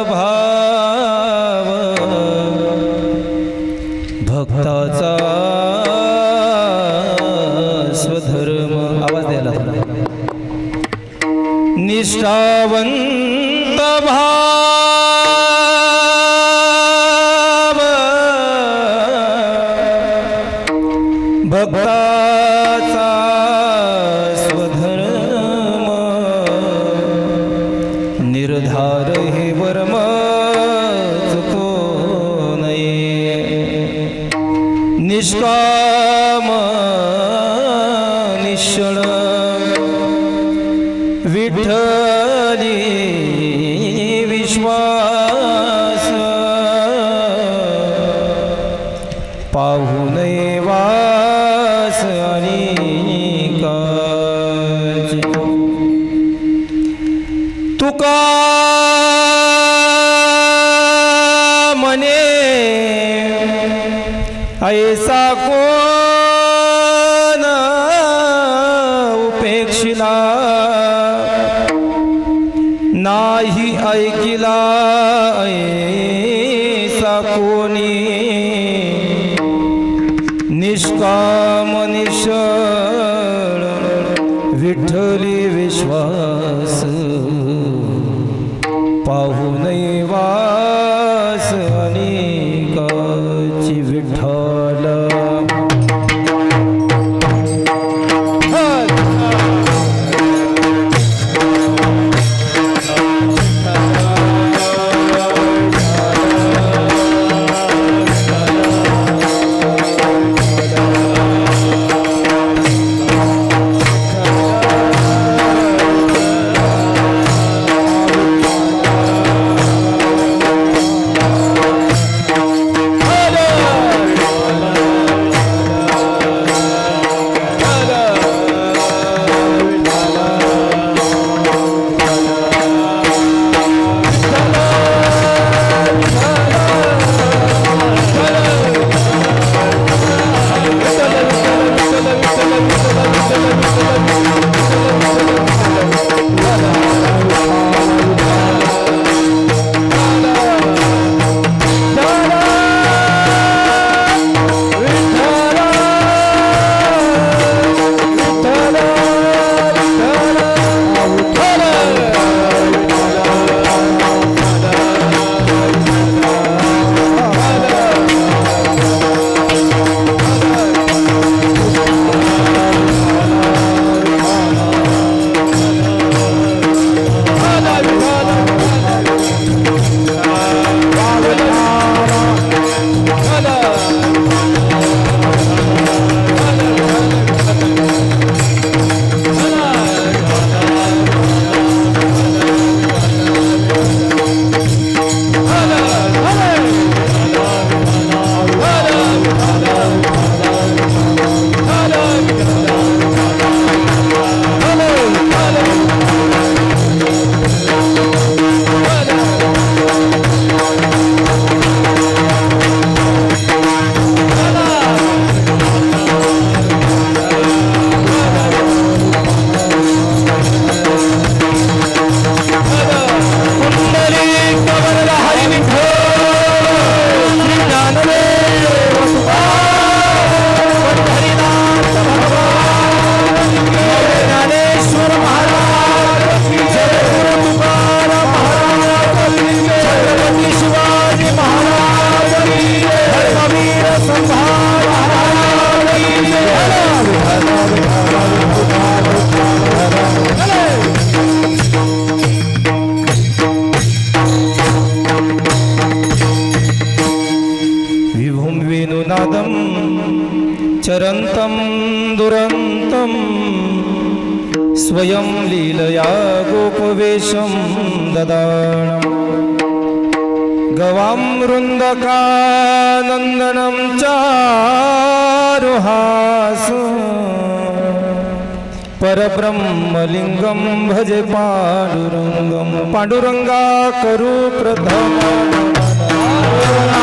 भाव भक्ताचा स्वधर्म आवाज द्यायला निष्ठावंत भाव भक्ताचा स्वधर्म निर्धार हे वर्म चुको नये निष्काम निश्चळ विठ्ठली विश्वास पाहू नये वास आणि काज तुका म्हणे ऐसा कोण उपेक्षिला नाही ऐकिला ऐसा कोणी निष्काम निश्चळ विठ्ठली विश्वास पाहू नये वास अनेकाची विठ्ठल चरन्तं दुरन्तं स्वयं लीलया गोपवेशं ददानं गवामृन्दकानन्दनं चारुहास परब्रह्मलिंगं भजे पांडुरंगं पांडुरंगा करू प्रथम चरणा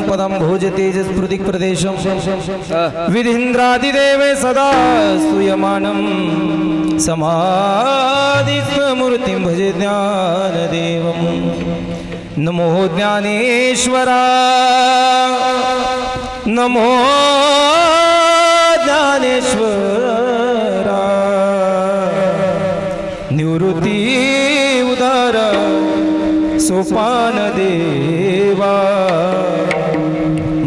पदम भोज तेजस्फुतिक प्रदेशम विधीन्द्रादिदेवे सदा स्तूयमानं समाधिस्मूर्तिं भजे ज्ञानदेवं नमो ज्ञानेश्वरा नमो ज्ञानेश्वरा निवृत्ती उदार सोपान देवा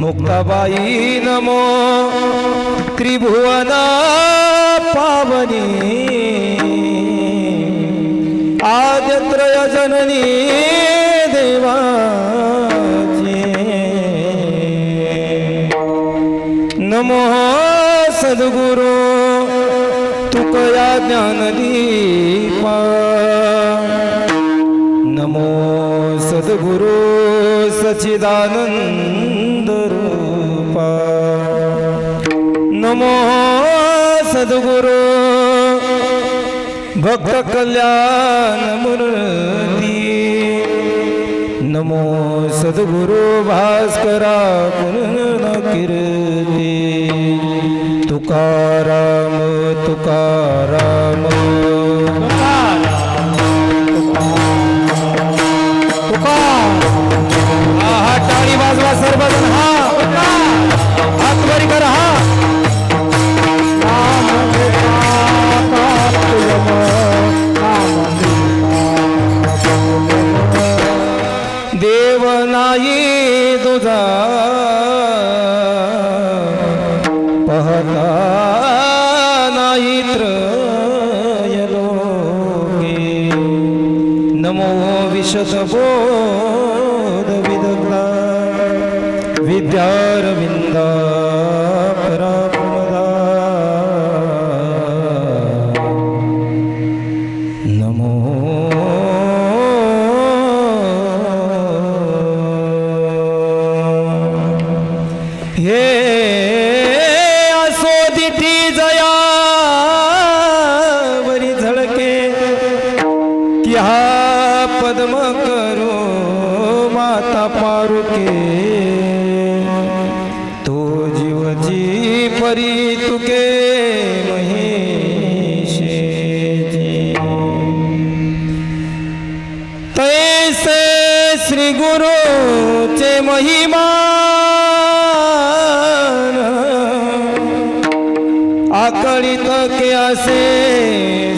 मुक्ताबाई नमो त्रिभुवन पावनी आद्यत्रय जननी देवाची नमो सद्गुरु तुकया ज्ञानदीपा नमो सद्गुरु सच्चिदानंद रूपा नमो सद्गुरु भक्त कल्याण मूर्ती नमो सद्गुरु भास्करा पूर्ण कीर्ती तुकाराम तुकाराम टाळी वाजवा सर्वजण हात वरी करा देव नाही तुझा पहता नाही त्रयलोके नमो विशद बोध विदग्धा विद्यारविंदा पराप्रमदा नमो हे असोदिठी जया वरी झळके की हा पद्म करो माता पारुके तो जीवजी परी तुके महिषेची तैसे श्री गुरुचे महिमा आकळित के असे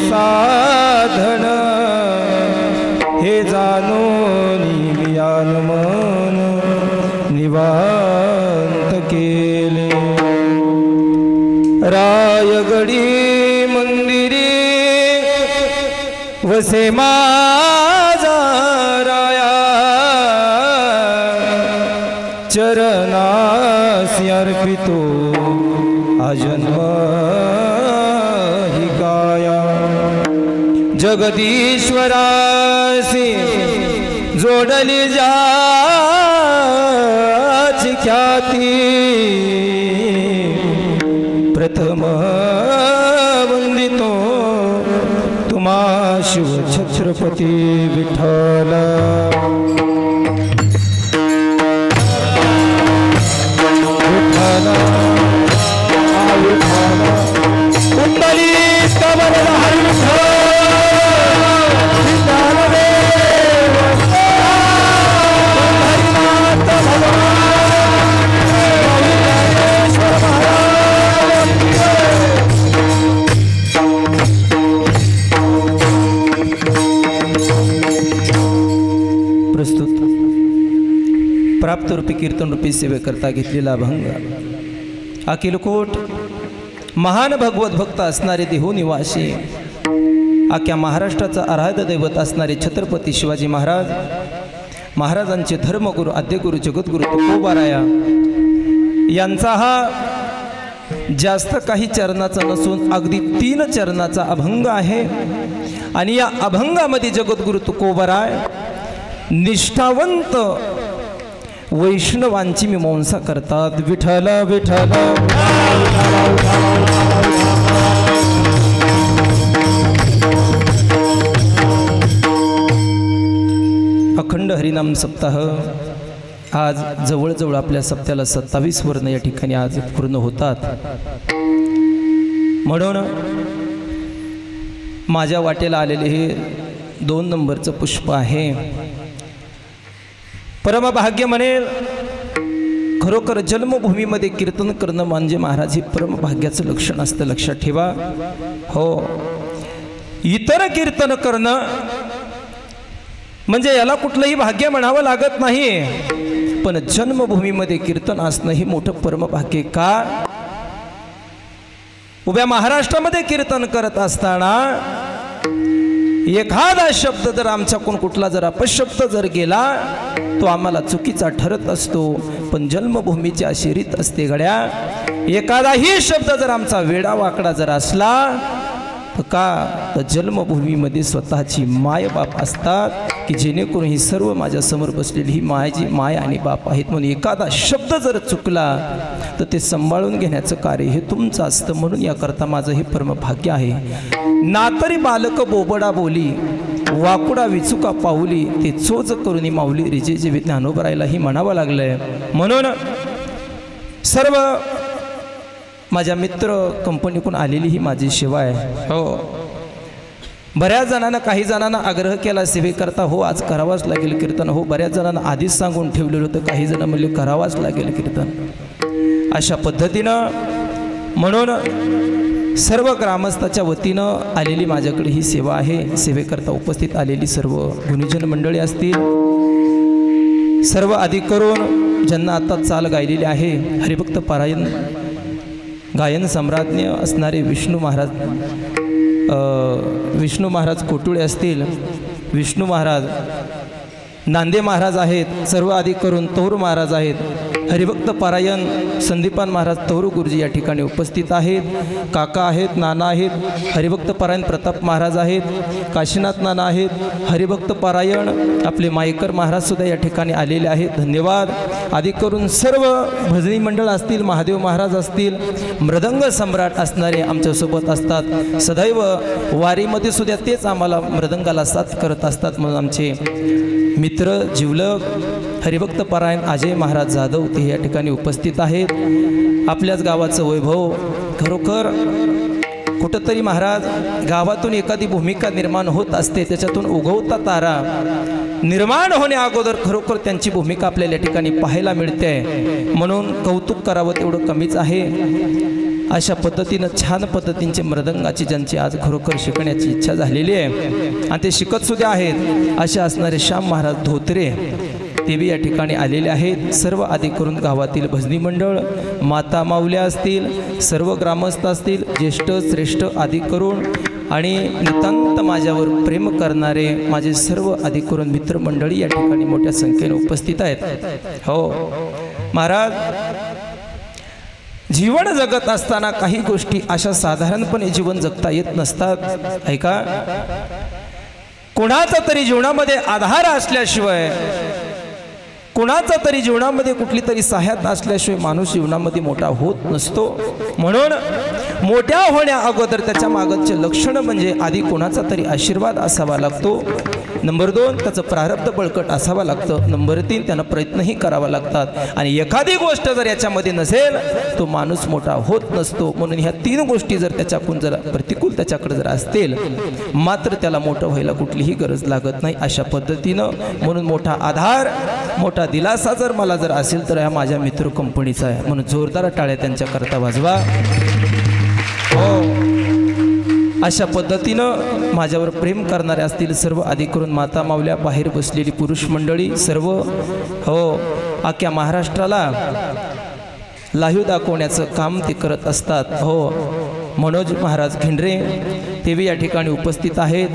साधन हे जाणून ज्ञान मन निवांत केले रायगडी मंदिरी वसे माझा राया चरणासी अर्पितो आजन्म ही काया जगदीश्वरासी जोडली जाची ख्याती प्रथम वंदितो तुम्हा शिव छत्रपती विठ्ठल कुंडली कमल हरी प्रस्तुत प्राप्त रूपी कीर्तन रूपी सेवेकरता घेतलेला अभंग अखिलकोट महान भगवत भक्त असणारे देहू निवासी आख्या महाराष्ट्राचा आराध्य दैवत असणारे छत्रपती शिवाजी महाराज महाराजांचे धर्मगुरू आद्यगुरू जगद्गुरू तुकोबाराया यांचा हा जास्त काही चरणाचा नसून अगदी 3 चरणाचा अभंग आहे आणि या अभंगामध्ये जगद्गुरू तुकोबाराय निष्ठावंत वैष्णवांची मीमांसा करतात विठ्ठल विठ्ठल अखंड हरिनाम सप्ताह आज जवळजवळ आपल्या सप्त्याला 27 वर्ण या ठिकाणी आज पूर्ण होतात। म्हणून माझ्या वाटेला आलेले हे 2 नंबरचं पुष्प आहे। परमभाग्य म्हणेल खरोखर जन्मभूमीमध्ये कीर्तन करणं म्हणजे महाराज हे परमभाग्याचं लक्षण असतं, लक्षात ठेवा। हो, इतर कीर्तन करणं म्हणजे याला कुठलंही भाग्य म्हणावं लागत नाही, पण जन्मभूमीमध्ये कीर्तन असणं हे मोठं परमभाग्य। का? उभ्या महाराष्ट्रामध्ये कीर्तन करत असताना एखादा शब्द जर आमच्याकडून कुठला जर अपशब्द जर गेला तो आम्हाला चुकीचा ठरत असतो, पण जन्मभूमीची अशी रीत असते गड्या, एखादाही शब्द जर आमचा वेडा वाकडा जर असला तर जन्मभूमीमध्ये स्वतःची माय बाप असतात की जेणेकरून ही सर्व माझ्या समोर बसलेली ही माझी माय आणि बाप आहेत, म्हणून एखादा शब्द जर चुकला तर ते सांभाळून घेण्याचं कार्य हे तुमचं असतं। म्हणून याकरता माझं हे परमभाग्य आहे। नातरी बालक बोबडा बोली वाकुडा विचुका पाऊली ते चोच करून माऊली रिजे जे ज्ञानोबरायला ही म्हणावं लागलंय। म्हणून सर्व माझ्या मित्र कंपनीकडून आलेली ही माझी सेवा आहे। हो, बऱ्याच जणांना काही जणांना आग्रह केला सेवेकरता, हो आज करावाच लागेल कीर्तन। हो, बऱ्याच जणांना आधीच सांगून ठेवलेलं होतं, काही जण म्हणले करावाच लागेल कीर्तन। अशा पद्धतीनं म्हणून सर्व ग्रामस्थाच्या वतीनं आलेली माझ्याकडे ही सेवा आहे। सेवेकरता उपस्थित आलेली सर्व गुणीजन मंडळी असतील, सर्व अधिक करून ज्यांना आता चाल गायलेली आहे, हरिभक्त पारायण गायन सम्राज्ञ असणारे विष्णू महाराज कोटुळे असतील, विष्णू महाराज नांदे महाराज आहेत, सर्व अधिक करून तौर महाराज आहेत, हरिभक्त पारायण संदीपान महाराज तौर गुरुजी या ठिकाणी उपस्थित आहेत, काका आहेत, नाना आहेत, हरिभक्त पारायण प्रताप महाराज आहेत, काशीनाथ नाना आहेत, हरिभक्त पारायण आपले मायकर महाराज सुद्धा या ठिकाणी आलेले आहेत, धन्यवाद। अधिक करून सर्व भजनी मंडळ असतील, महादेव महाराज असतील, मृदंग सम्राट असणारे आमच्यासोबत असतात, सदैव वारीमध्ये सुद्धा तेच आम्हाला मृदंगाला साथ करत असतात। म्हणून आमचे मित्र जिवलक हरिभक्त पारायण अजय महाराज जाधव ते या ठिकाणी उपस्थित आहेत। आपल्याच गावाचं वैभव खरोखर कुठंतरी महाराज गावातून एखादी भूमिका निर्माण होत असते, त्याच्यातून उगवता तारा निर्माण होण्या अगोदर खरोखर त्यांची भूमिका आपल्याला या ठिकाणी पाहायला मिळते, म्हणून कौतुक करावं तेवढं कमीच आहे। अशा पद्धतीनं छान पद्धतींचे मृदंगाची ज्यांची आज खरोखर शिकण्याची इच्छा झालेली आहे आणि ते शिकत सुद्धा आहेत, असे असणारे श्याम महाराज धोत्रे ते बी या ठिकाणी आलेले आहेत। सर्व अधिक करून गावातील भजनी मंडळ, माता माऊल्या असतील, सर्व ग्रामस्थ असतील, ज्येष्ठ श्रेष्ठ अधिक करून आणि नितांत माझ्यावर प्रेम करणारे माझे सर्व अधिक करून मित्रमंडळी या ठिकाणी मोठ्या संख्येने उपस्थित आहेत। हो महाराज, जीवन जगत असताना काही गोष्टी अशा साधारणपणे जीवन जगता येत नसतात। ऐका, कोणाचा तरी जीवनामध्ये आधार असल्याशिवाय, कोणाचा तरी जीवनामध्ये कुठली तरी सहायता असल्याशिवाय माणूस जीवनामध्ये मोठा होत नसतो। म्हणून मोठ्या होण्या अगोदर त्याच्या मागचे लक्षण म्हणजे आधी कोणाचा तरी आशीर्वाद असावा लागतो, नंबर 2 त्याचं प्रारब्ध बळकट असावा लागतं, नंबर 3 त्यानं प्रयत्नही करावा लागतात, आणि एखादी गोष्ट जर याच्यामध्ये नसेल तो माणूस मोठा होत नसतो। म्हणून ह्या 3 गोष्टी जर त्याच्याकडून जर प्रतिकूल त्याच्याकडे जर असतील मात्र त्याला मोठं व्हायला कुठलीही गरज लागत नाही। अशा पद्धतीनं म्हणून मोठा आधार, मोठा दिलासा जर मला जर असेल तर ह्या माझ्या मित्र कंपनीचा आहे, म्हणून जोरदार टाळ्या त्यांच्याकरता वाजवा। हो, अशा पद्धतीनं माझ्यावर प्रेम करणारे असतील सर्व अधिक करून माता माऊल्या, बाहेर बसलेली पुरुष मंडळी सर्व, हो अख्ख्या महाराष्ट्राला लाईव्ह दाखवण्याचं काम ते करत असतात। हो, मनोज महाराज खिंडरे ते या ठिकाणी उपस्थित आहेत,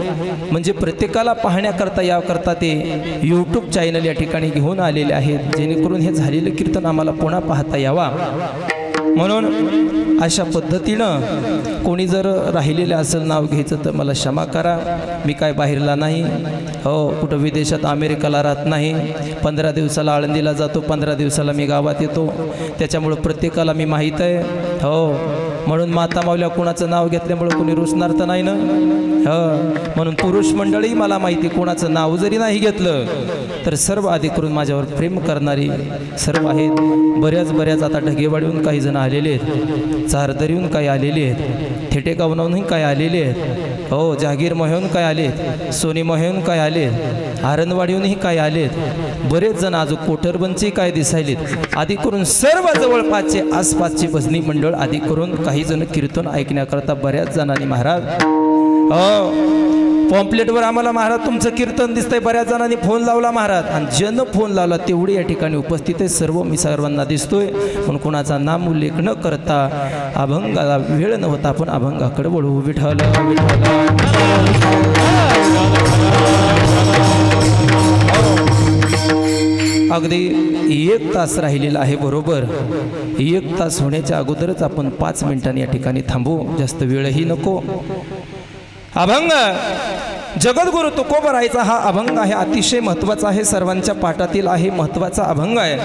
म्हणजे प्रत्येकाला पाहण्याकरता याकरता ते यूट्यूब चॅनल या ठिकाणी घेऊन आलेले आहेत, जेणेकरून हे झालेलं कीर्तन आम्हाला पुन्हा पाहता यावा। म्हणून अशा पद्धतीनं कोणी जर राहिलेले असेल नाव घ्यायचं तर मला क्षमा करा, मी काय बाहेरला नाही, हो कुठं विदेशात अमेरिकाला राहत नाही, 15 दिवसाला आळंदीला जातो, 15 दिवसाला मी गावात येतो, त्याच्यामुळं प्रत्येकाला मी माहीत आहे। हो, म्हणून माता माऊल्या कुणाचं नाव घेतल्यामुळे कोणी रुसणार तर नाही ना. म्हणून पुरुष मंडळी मला माहिती कोणाचं नाव जरी नाही घेतलं तर सर्व आधी करून माझ्यावर प्रेम करणारी सर्व आहेत. बऱ्याच आता ढगेवाडीहून काही जण आलेले आहेत, चारदरीहून काही आलेले आहेत, थेटेगावनाहूनही काही आलेले आहेत, हो जहागीर मोह्याहून काय आलेत, सोनी मोह्याहून काय आलेत, आरणवाडीहूनही काय आलेत, बरेच जण अजून कोटरबनचे काय दिसायलेत. आधी करून सर्व जवळपासचे आसपासचे भजनी मंडळ आधी करून काही जण कीर्तन ऐकण्याकरता बऱ्याच जणांनी महाराज पॉम्पलेटवर आम्हाला महाराज तुमचं कीर्तन दिसतंय, बऱ्याच जणांनी फोन लावला महाराज, आणि ज्यानं फोन लावला तेवढे या ठिकाणी उपस्थित आहे. सर्व मी सर्वांना दिसतोय, पण कोणाचा नाम उल्लेख न करता अभंगाला वेळ नव्हता, आपण अभंगाकडे वळू. विठ्ठल अगदी 1 तास राहिलेला आहे. बरोबर 1 तास होण्याच्या अगोदरच आपण 5 मिनिटांनी या ठिकाणी थांबू, जास्त वेळही नको. अभंग जगद्गुरु तुकोबरायचा हा अभंग आहे, अतिशय महत्त्वाचा आहे, सर्वांच्या पाठातील आहे, महत्त्वाचा अभंग आहे.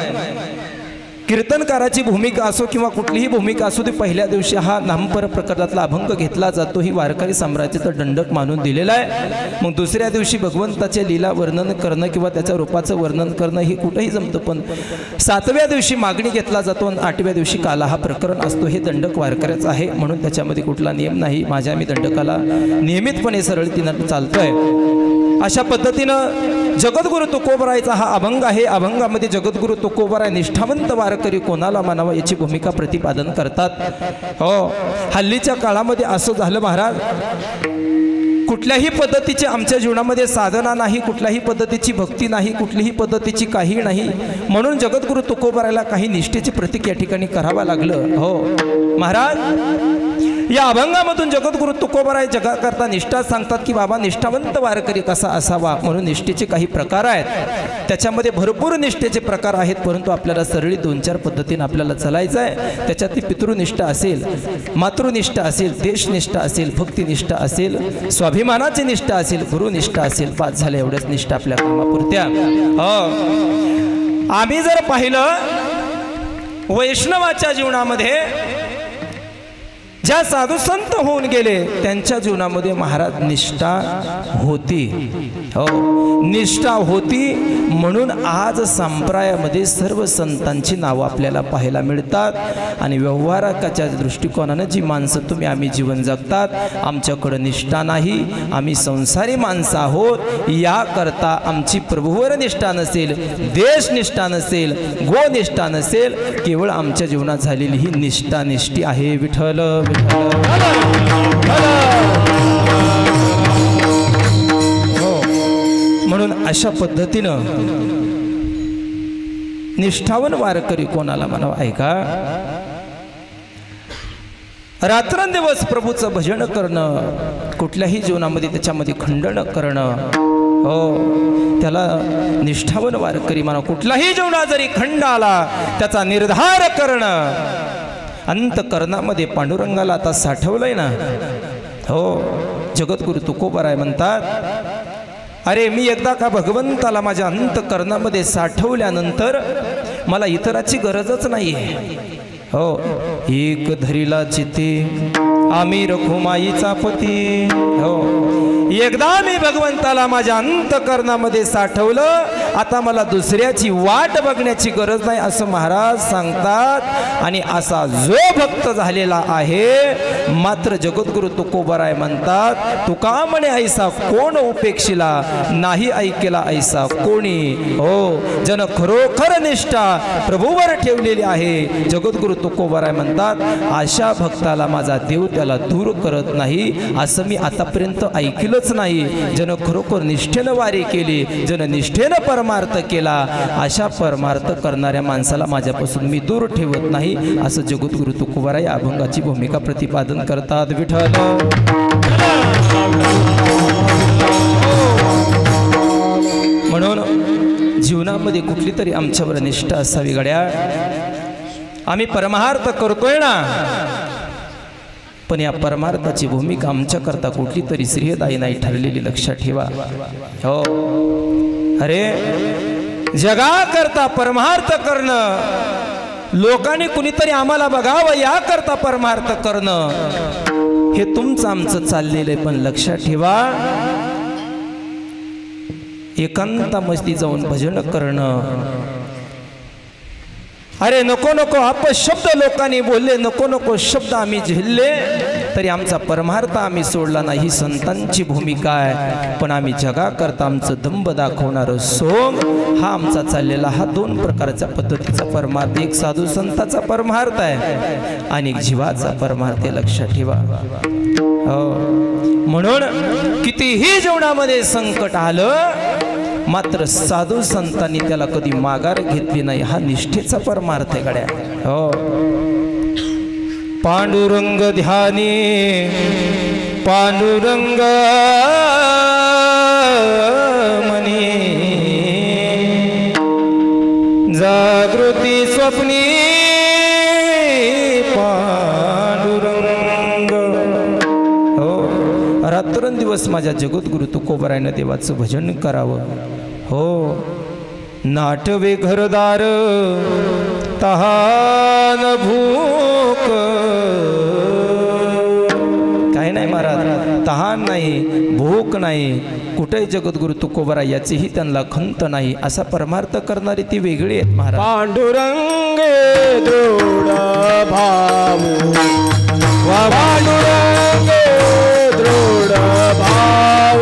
कीर्तनकाराची भूमिका असो किंवा कुठलीही भूमिका असो, ती पहिल्या दिवशी हा नामपर प्रकरणातला अभंग घेतला जातो, ही वारकरी साम्राज्याचं दंडक मानून दिलेला आहे. मग दुसऱ्या दिवशी भगवंताचे लीला वर्णन करणं किंवा त्याच्या रूपाचं वर्णन करणं हे कुठंही जमतं, पण 7व्या दिवशी मागणी घेतला जातो आणि 8व्या दिवशी काला हा प्रकरण असतो. हे दंडक वारकऱ्याचं आहे, म्हणून त्याच्यामध्ये कुठला नियम नाही. माझ्या मी दंडकाला नियमितपणे सरळतीनं चालतोय. अशा पद्धतीनं जगद्गुरु तुकोबरायचा हा अभंग आहे. अभंगामध्ये जगद्गुरु तुकोबराय निष्ठावंत वारकरी कोणाला मानावा याची भूमिका प्रतिपादन करतात. हो, हल्लीच्या काळामध्ये असं झालं महाराज, कुठल्याही पद्धतीची आमच्या जीवनामध्ये साधना नाही, कुठल्याही पद्धतीची भक्ती नाही, कुठलीही पद्धतीची काही नाही, म्हणून जगद्गुरु तुकोबरायला काही निष्ठेचे प्रतीक या ठिकाणी करावं लागलं. हो महाराज, या अभंगामधून जगद्गुरु तुकोबराय जगाकरता निष्ठा सांगतात की बाबा निष्ठावंत वारकरी कसा असावा, म्हणून निष्ठेचे काही प्रकार आहेत. त्याच्यामध्ये भरपूर निष्ठेचे प्रकार आहेत, परंतु आपल्याला सरळी 2-4 पद्धतीने आपल्याला चालायचं आहे. त्याच्यात ती पितृनिष्ठा असेल, मातृनिष्ठा असेल, देशनिष्ठा असेल, भक्तिनिष्ठा असेल, स्वाभिमानाची निष्ठा असेल, गुरुनिष्ठा असेल. 5 झाल्या एवढ्याच निष्ठा आपल्या कामापुरत्या. हो, आम्ही जर पाहिलं वैष्णवाच्या जीवनामध्ये ज्या साधू संत होऊन गेले त्यांच्या जीवनामध्ये महाराज निष्ठा होती. हो, निष्ठा होती, म्हणून आज संप्रदायामध्ये सर्व संतांची नावं आपल्याला पाहायला मिळतात. आणि व्यवहाराच्या दृष्टिकोनानं जी माणसं तुम्ही आम्ही जीवन जगतात, आमच्याकडं निष्ठा नाही, आम्ही संसारी माणसं आहोत, याकरता आमची प्रभूवर निष्ठा नसेल, देशनिष्ठा नसेल, गोनिष्ठा नसेल, केवळ आमच्या जीवनात झालेली ही निष्ठा निष्ठी आहे. विठ्ठल हो, म्हणून अशा पद्धतीनं निष्ठावन वारकरी कोणाला म्हणावं ऐका, रात्रंदिवस प्रभूचं भजन करणं, कुठल्याही जीवनामध्ये त्याच्यामध्ये खंडन करणं, हो त्याला निष्ठावन वारकरी म्हणा. कुठलाही जीवनात जरी खंड आला त्याचा निर्धार करणं, अंतकरणामध्ये पांडुरंगाला आता साठवलंय ना. हो, जगद्गुरु तुकोबराय म्हणतात, अरे मी एकदा का भगवंताला माझ्या अंतकरणामध्ये साठवल्यानंतर मला इतराची गरजच नाहीये. हो, एक धरीला चिते आम्ही रखुमाईचा पती. हो, एकदा मी भगवंताला माझ्या अंतकरणामध्ये साठवलं, आता मला दुसऱ्याची वाट बघण्याची गरज नाही असं महाराज सांगतात. आणि असा जो भक्त झालेला आहे, मात्र जगद्गुरु तुकोबराय म्हणतात, तुका म्हणे ऐसा कोण उपेक्षिला, नाही ऐकेला ऐसा कोणी. हो, जन खरोखर निष्ठा प्रभूवर ठेवलेली आहे, जगद्गुरु तुकोबराय म्हणतात, अशा भक्ताला माझा देव त्याला दूर करत नाही, असं मी आतापर्यंत ऐकलंच नाही. जन खरोखर निष्ठेनं वारी केली, जन निष्ठेनं परमार्थ केला, अशा परमार्थ करणाऱ्या माणसाला माझ्यापासून मी दूर ठेवत नाही, असं जगद्गुरु तुकोबराय या अभंगाची भूमिका प्रतिपादन करतात. विठ्ठल म्हणून जीवनामध्ये कुठली तरी आमच्यावर निष्ठा असावी गड्या. आम्ही परमार्थ करतोय ना, पण या परमार्थाची भूमिका आमच्याकरता कुठली तरी श्रेयदायी नाही ठरलेली, लक्षात ठेवा. हो, अरे जगाकरता परमार्थ करणं लोकांनी कुणीतरी आम्हाला बघावं या करता परमार्थ करणं हे तुमचं आमचं चाललेलं आहे. पण लक्षात ठेवा, एकांतामध्ये जाऊन भजन करणं. अरे नको नको अपशब्द लोकांनी बोलले, नको नको शब्द आम्ही झेलले, तरी आमचा परमार्थ आम्ही सोडला नाही. ही संतांची भूमिका आहे. पण आम्ही जगाकरता आमचं दंभ दाखवणारं सोंग हा आमचा चाललेला हा दोन प्रकारच्या पद्धतीचा परमार्थ. एक साधू संताचा परमार्थ आहे आणि एक जीवाचा परमार्थ आहे. लक्षात ठेवा. हो, म्हणून कितीही जीवनामध्ये संकट आलं मात्र साधू संतांनी त्याला कधी माघार घेतली नाही. हा निष्ठेचा परमार्थ आहे गड्या. हो, पांडुरंग ध्यानी पांडुरंग मनी जागृती स्वप्नी पांडुरंग. हो, रात्रंदिवस माझ्या जगद्गुरु तुकोबारायनं देवाचं भजन करावं. हो, नाटवे घरदार तहान भूक, काय नाही महाराज, तहान नाही, भूक नाही, कुठेही जगद्गुरु तुकोबाराय याचीही त्यांना खंत नाही. असा परमार्थ करणारी ती वेगळी आहेत महाराज. पांडुरंगे दृढ भाव, पांडुरंगे दृढ भाव,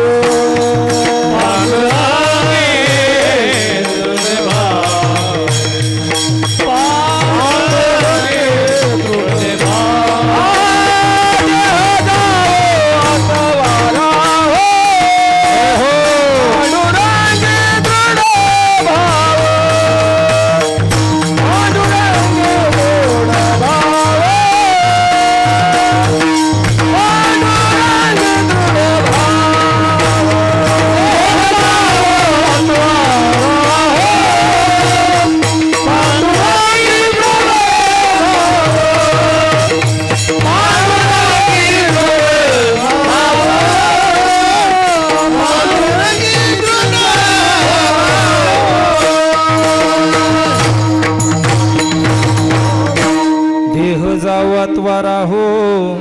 हो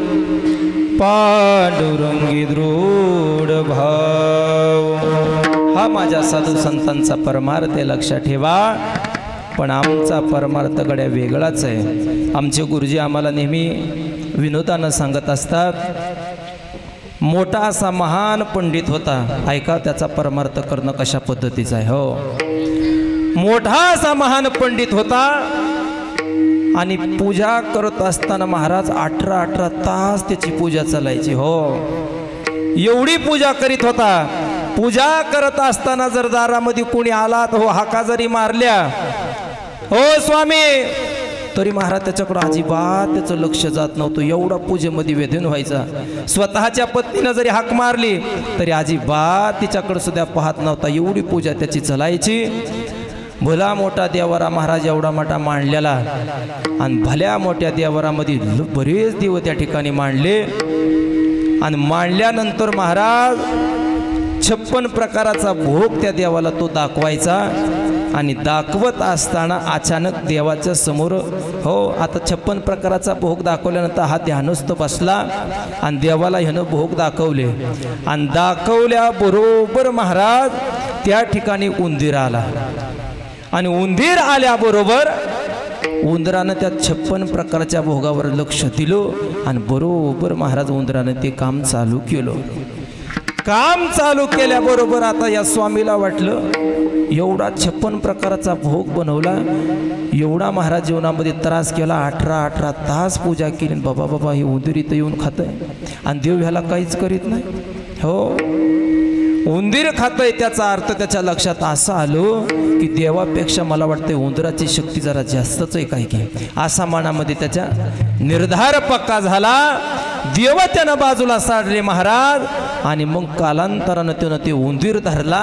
पांडुरंगी दृढ भाव. हा माझ्या साधू संतांचा परमार्थ आहे. लक्षात ठेवा. पण आमचा परमार्थ गड्या वेगळाच आहे. आमचे गुरुजी आम्हाला नेहमी विनोदानं सांगत असतात, मोठा असा महान पंडित होता. ऐका त्याचा परमार्थ करणं कशा पद्धतीचा आहे. हो, मोठा असा महान पंडित होता आणि पूजा करत असताना महाराज 18 तास त्याची पूजा चालायची. हो, एवढी पूजा करीत होता. पूजा करत असताना जर दारामध्ये कोणी आला तर हो हाका जरी मारल्या, हो स्वामी, तरी महाराज त्याच्याकडं अजिबात त्याचं लक्ष जात नव्हतं. एवढा पूजेमध्ये वेधून व्हायचा. स्वतःच्या पत्नीनं जरी हाक मारली तरी अजिबात तिच्याकडं सुद्धा पाहत नव्हता. एवढी पूजा त्याची चालायची. भला मोठा देवारा महाराज एवढा मोठा मांडलेला आणि भल्या मोठ्या देवारामध्ये बरेच देव त्या ठिकाणी मांडले. आणि मांडल्यानंतर महाराज 56 प्रकाराचा भोग त्या देवाला तो दाखवायचा. आणि दाखवत असताना अचानक देवाच्या समोर, हो, आता 56 प्रकाराचा भोग दाखवल्यानंतर हा ध्यानस्थ बसला आणि देवाला ह्यानं भोग दाखवले. आणि दाखवल्याबरोबर महाराज त्या ठिकाणी उंदीर आला. आणि उंदीर आल्याबरोबर उंदरानं त्या 56 प्रकारच्या भोगावर लक्ष दिलं आणि बरोबर महाराज उंदरानं ते काम चालू केलं. काम चालू केल्याबरोबर आता या स्वामीला वाटलं एवढा 56 प्रकाराचा भोग बनवला, एवढा महाराज जीवनामध्ये त्रास केला, 18 तास पूजा केली, बाबा हे उंदीर इथं येऊन खातंय आणि देव ह्याला काहीच करीत नाही. हो, उंदीर खातंय त्याचा अर्थ त्याच्या लक्षात असं आलो की देवापेक्षा मला वाटतंय उंदराची शक्ती जरा जास्तच आहे काय की, असा मनामध्ये त्याच्या निर्धार पक्का झाला. देव त्यानं बाजूला साडले महाराज. आणि मग कालांतरानं त्यानं ते उंदीर धरला.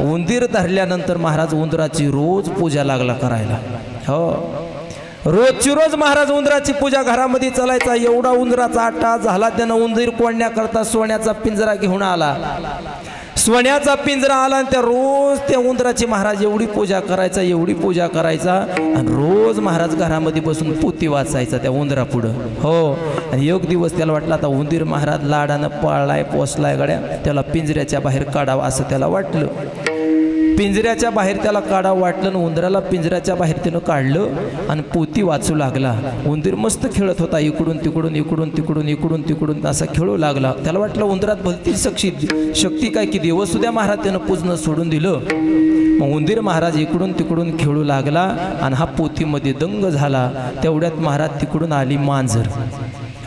उंदीर धरल्यानंतर महाराज उंदराची रोज पूजा लागला करायला. हो, रोजची रोज महाराज उंदराची पूजा घरामध्ये चालायचा. एवढा उंदराचा आटा झाला त्यानं उंदीर कोणण्याकरता सोन्याचा पिंजरा घेऊन आला. सोन्याचा पिंजरा आला आणि त्या रोज त्या उंदराची महाराज एवढी पूजा करायचा, एवढी पूजा करायचा आणि रोज महाराज घरामध्ये बसून पोती वाचायचा त्या उंदरा पुढं. हो, आणि एक दिवस त्याला वाटलं आता उंदीर महाराज लाडानं पाळलाय, पोसलाय गड्या, त्याला पिंजऱ्याच्या बाहेर काढावं असं त्याला वाटलं. पिंजऱ्याच्या बाहेर त्याला काढावं वाटलं आणि उंदराला पिंजऱ्याच्या बाहेर त्यानं काढलं आणि पोती वाचू लागला. उंदीर मस्त खेळत होता, इकडून तिकडून इकडून तिकडून इकडून तिकडून असा खेळू लागला. त्याला वाटलं उंदरात भलती शक्ती काय की देवसुद्धा महाराज त्यानं पूजणं सोडून दिलं. मग उंदीर महाराज इकडून तिकडून खेळू लागला आणि हा पोतीमध्ये दंग झाला. तेवढ्यात महाराज तिकडून आली मांजर.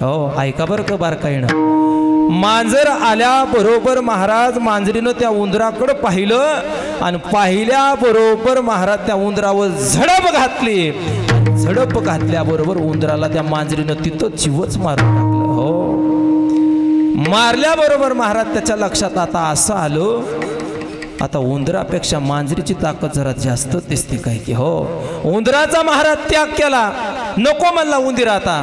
हो, ऐका बरं का बारकाईनं. मांजर आल्याबरोबर महाराज मांजरीनं त्या उंदराकडं पाहिलं आणि पाहिल्याबरोबर महाराज त्या उंदरावर झडप घातली. झडप घातल्याबरोबर उंदराला त्या मांजरीनं तिथं जीवच मारून टाकलं. हो, मारल्याबरोबर महाराज त्याच्या लक्षात आता असं आलं, आता उंदरापेक्षा मांजरीची ताकद जरा जास्त दिसते काय की. हो, उंदराचा महाराज त्याग केला, नको म्हणला उंदीर. आता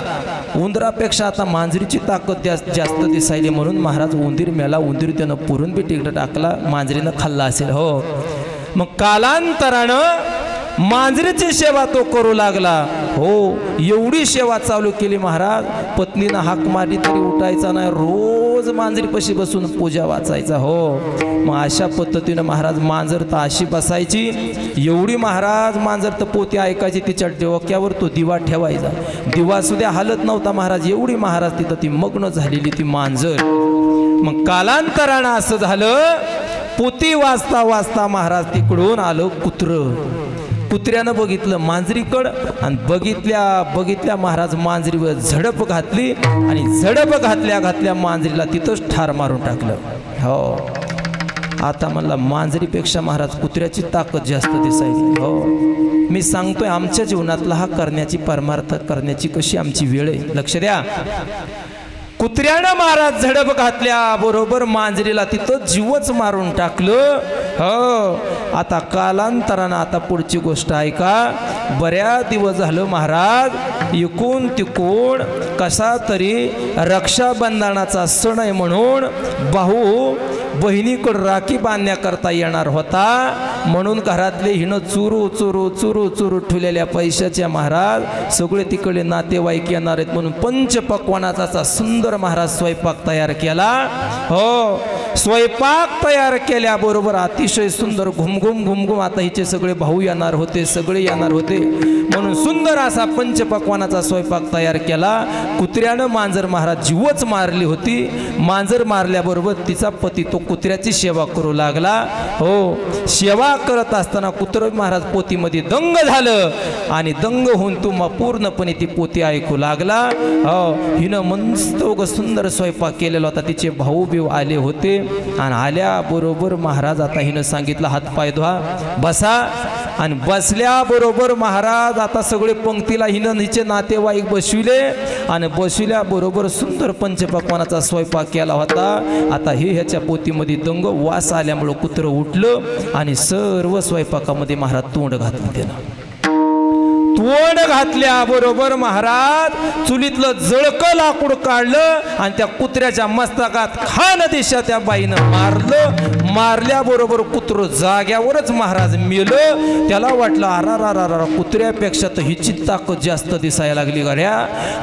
उंदरापेक्षा आता मांजरीची ताकद जास्त दिसायली म्हणून महाराज उंदीर मेला. उंदीर त्यानं पुरून बी तिकडं टाकला, मांजरीनं खाल्ला असेल. हो, मग कालांतरानं मांजरीची सेवा तो करू लागला. हो, एवढी सेवा चालू केली महाराज, पत्नीनं हाक मारली तरी उठायचा नाही, रोज मांजरीपाशी बसून पूजा वाचायचा. हो, मग अशा पद्धतीनं महाराज मांजर तर अशी बसायची, एवढी महाराज मांजर तर पोती ऐकायची, तिच्या डोक्यावर तो दिवा ठेवायचा. दिवा सुद्धा हालत नव्हता महाराज, एवढी महाराज तिथं ती मग्न झालेली ती मांजर. मग कालांतरानं असं झालं, पोती वाचता वाचता महाराज तिकडून आलं कुत्रं. कुत्र्यानं बघितलं मांजरीकडं आणि बघितल्या महाराज मांजरीवर झडप घातली आणि झडप घातल्या मांजरीला तिथंच ठार मारून टाकलं. हो, आता म्हणला मांजरीपेक्षा महाराज कुत्र्याची ताकद जास्त दिसायची. हो, मी सांगतोय आमच्या जीवनातला हा करण्याची परमार्थ करण्याची कशी आमची वेळ आहे. लक्ष द्या. कुत्र्यानं महाराज झडप घातल्या बरोबर मांजरीला तिथं जीवच मारून टाकलं. हो, आता कालांतरानं आता पुढची गोष्ट ऐका. बऱ्याच दिवस झालं महाराज इकून तिकून कसा तरी रक्षाबंधनाचा सण आहे म्हणून भाऊ बहिणीकडं राखी बांधण्याकरता येणार होता, म्हणून घरातले हिनं चुरू चुरू चुरू चुरू ठेवलेल्या पैशाच्या महाराज सगळे तिकडे नातेवाईक येणार आहेत म्हणून पंचपक्वानाचा सुंदर महाराज स्वयंपाक तयार केला. हो, स्वयंपाक तयार केल्याबरोबर अतिशय सुंदर घुमघुम आता हिचे सगळे भाऊ येणार होते, सगळे येणार होते म्हणून सुंदर असा पंचपक्वानाचा स्वयंपाक तयार केला. कुत्र्यानं मांजर महाराज जीवच मारली होती. मांजर मारल्याबरोबर तिचा पती तो कुत्र्याची सेवा करू लागला. हो, सेवा करत असताना कुत्र महाराज पोतीमध्ये दंग झालं आणि दंग होऊन तो पूर्णपणे ती पोती ऐकू लागला. हो, हिनं मस्त सुंदर स्वयंपाक केलेला होता. तिचे भाऊ बिव आले होते आणि आल्याबरोबर महाराज आता हिनं सांगितलं हातपाय धुवा, बसा. आणि बसल्याबरोबर महाराज आता सगळे पंक्तीला हिनं हिचे नातेवाईक बसविले आणि बसविल्याबरोबर सुंदर पंचपक्वानाचा स्वयंपाक केला होता. आता हे ह्याच्या पोतीमध्ये दंग वास आल्यामुळं कुत्रं उठलं आणि सर्व स्वयंपाकामध्ये महाराज तोंड घातलं. त्यानं तोंड घातल्याबरोबर महाराज चुलीतलं जळकं लाकूड काढलं आणि त्या कुत्र्याच्या मस्तकात खान दिशा त्या बाईनं मारलं. मारल्याबरोबर कुत्रं जाग्यावरच महाराज मेलं. त्याला वाटलं अरा कुत्र्यापेक्षा तर हिची ताकद जास्त दिसायला लागली गड्या.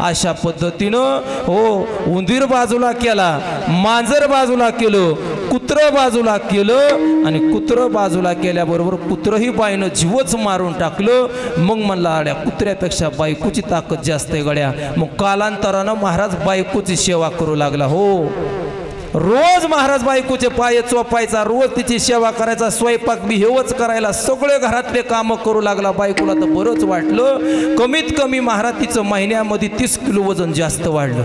अशा पद्धतीनं हो, उंदीर बाजूला केला, मांजर बाजूला केलं, कुत्रं बाजूला केलं आणि कुत्रं बाजूला केल्याबरोबर कुत्रंही बाईनं जीवच मारून टाकलं. मग म्हणला अड्या कुत्र्यापेक्षा बायकोची ताकद जास्त आहे गड्या. मग कालांतरानं महाराज बायकोची सेवा करू लागला. हो, रोज महाराज बायकोचे पाय चोपायचा, रोज तिची सेवा करायचा, स्वयंपाक बी हेवच करायला, सगळे घरातले कामं करू लागला. बायकोला तर बरंच वाटलं. कमीत कमी महाराज तिचं महिन्यामध्ये 30 किलो वजन जास्त वाढलं.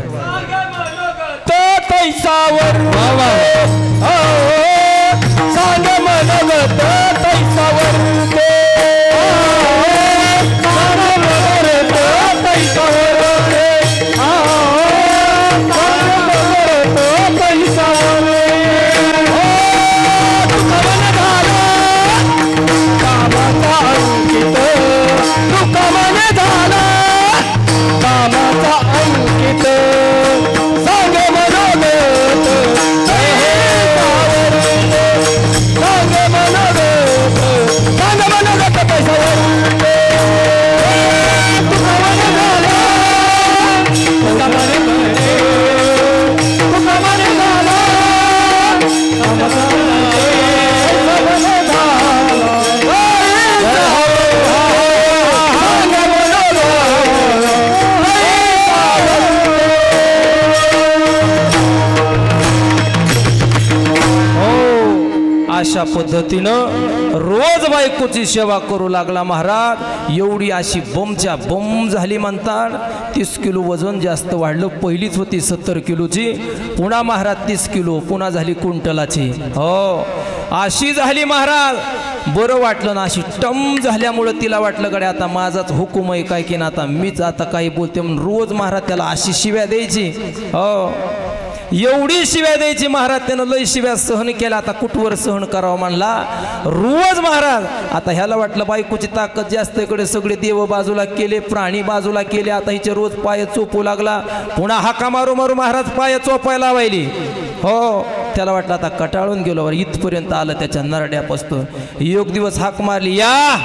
तैसावर सांग मनवत तैसावर अशा पद्धतीनं रोज बायकोची सेवा करू लागला महाराज. एवढी अशी बमच्या बम झाली म्हणतात. 30 किलो वजन जास्त वाढलं. पहिलीच होती 70 किलोची, पुन्हा महाराज 30 किलो, पुन्हा झाली क्विंटलाची. हो, अशी झाली महाराज. बरं वाटलं ना, अशी टम झाल्यामुळं तिला वाटलं गड्या आता माझाच हुकूम आहे काय की ना, आता मीच आता काही बोलते म्हणून रोज महाराज त्याला अशी शिव्या द्यायची. हो, एवढी शिव्या द्यायची महाराज. त्यानं लय शिव्या सहन केल्या. आता कुठवर सहन करावं म्हणला रोज महाराज. आता ह्याला वाटलं बायकोची ताकद जास्त, इकडे सगळे देव बाजूला केले, प्राणी बाजूला केले. आता हिचे रोज पाय चोपू लागला. पुन्हा हाका मारू मारू महाराज पाय चोपायला लावायली. हो, त्याला वाटलं आता कटाळून गेलो. इथपर्यंत आलं त्याच्या नरड्यापासून. एक दिवस हाक मारली, या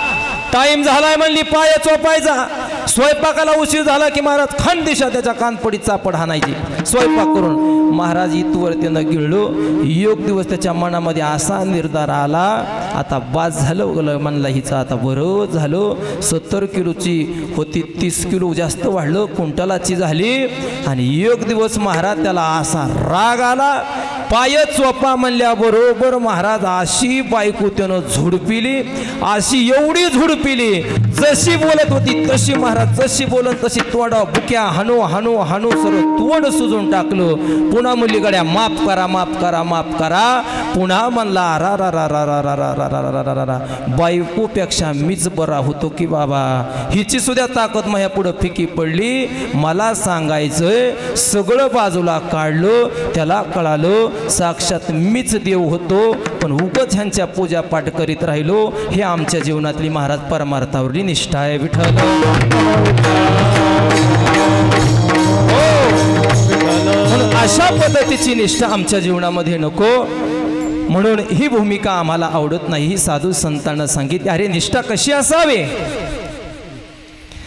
टाइम झालाय म्हणली पाय चोपायचा. स्वयंपाकाला उशीर झाला की महाराज खानदेशा त्याच्या कानपडीत चापड हाणायची स्वयंपाक करून. महाराज इथवर त्यानं गिळलो. एक दिवस त्याच्या मनामध्ये असा निर्धार आला, आता बाज झालं म्हणला हिचं आता बरं झालं. 70 किलोची होती, 30 किलो जास्त वाढलं, क्विंटलाची झाली. आणि एक दिवस महाराज त्याला असा राग आला, पाय चोपा म्हणल्याबरोबर महाराज अशी बायको त्यानं झुडपिली. अशी एवढी झुडपिली, जशी बोलत होती तशी महाराज, जशी बोलत तशी तोंडा बुक्या हाणू हाणू हाणू सर्व तोंड सुजून टाकलं. पुन्हा म्हणली गड्या माफ करा माफ करा माफ करा. पुन्हा म्हणला रा रा रा रा रा रा रा रा रा रा रा रा, बायकोपेक्षा मीच बरा होतो की बाबा. हिची सुद्धा ताकद माझ्या पुढं फिकी पडली. मला सांगायचंय सगळं बाजूला काढलं. त्याला कळालं साक्षात मीच देव होतो, पण उगाच ह्यांच्या पूजा पाठ करीत राहिलो. हे आमच्या जीवनातली महाराज परमार्थावरली निष्ठा आहे. विठ्ठल म्हणून अशा पद्धतीची निष्ठा आमच्या जीवनामध्ये नको. म्हणून ही भूमिका आम्हाला आवडत नाही. ही साधू संतांना सांगितली, अरे निष्ठा कशी असावी,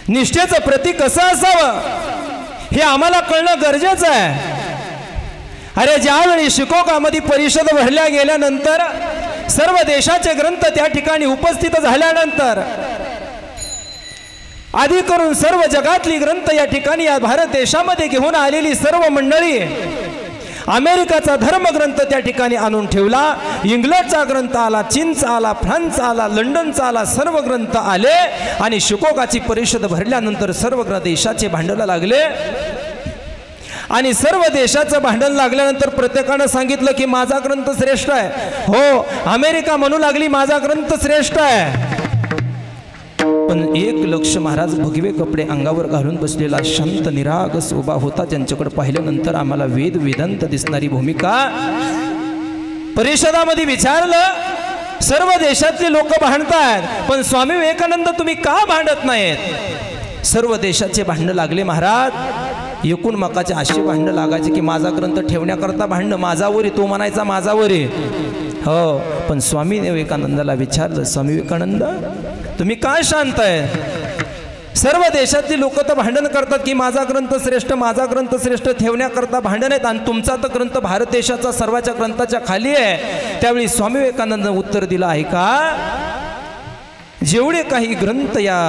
निष्ठेचं प्रतीक कसं असावं हे आम्हाला कळणं गरजेचं आहे. अरे ज्यावेळी शिकोकामध्ये परिषद भरल्या गेल्यानंतर सर्व देशाचे ग्रंथ त्या ठिकाणी उपस्थित झाल्यानंतर आधी करून सर्व जगातली ग्रंथ या ठिकाणी या भारत देशामध्ये घेऊन आलेली सर्व मंडळी, अमेरिकाचा धर्मग्रंथ त्या ठिकाणी आणून ठेवला. इंग्लंडचा ग्रंथ आला, चीनचा आला, फ्रान्सचा आला, लंडनचा आला, सर्व ग्रंथ आले. आणि शिकोकाची परिषद भरल्यानंतर सर्व देशाचे भांडायला लागले. आणि सर्व देशाचं भांडण लागल्यानंतर प्रत्येकानं सांगितलं की माझा ग्रंथ श्रेष्ठ आहे. हो, अमेरिका म्हणू लागली माझा ग्रंथ श्रेष्ठ आहे. पण एक लक्ष महाराज भगवे कपडे अंगावर घालून बसलेला शांत निरागस उभा होता. त्यांच्याकडे पाहिल्यानंतर आम्हाला वेद वेदांत दिसणारी भूमिका. परिषदामध्ये विचारलं, सर्व देशातले लोक भांडतात, पण स्वामी विवेकानंद तुम्ही का भांडत नाहीत? सर्व देशाचे भांडण लागले महाराज. एकूण मकाचे अशी भांडणं लागायचे की माझा ग्रंथ ठेवण्याकरता भांडणं, माझावर तो म्हणायचा माझावर. हो, पण स्वामी विवेकानंदाला विचारलं, स्वामी विवेकानंद तुम्ही काय शांत आहे? सर्व देशातली लोक तर भांडण करतात की माझा ग्रंथ श्रेष्ठ, माझा ग्रंथ श्रेष्ठ ठेवण्याकरता भांडण आहेत, आणि तुमचा तर ग्रंथ भारत देशाचा सर्वांच्या ग्रंथाच्या खाली आहे. त्यावेळी स्वामी विवेकानंद उत्तर दिलं आहे का, जेवढे काही ग्रंथ या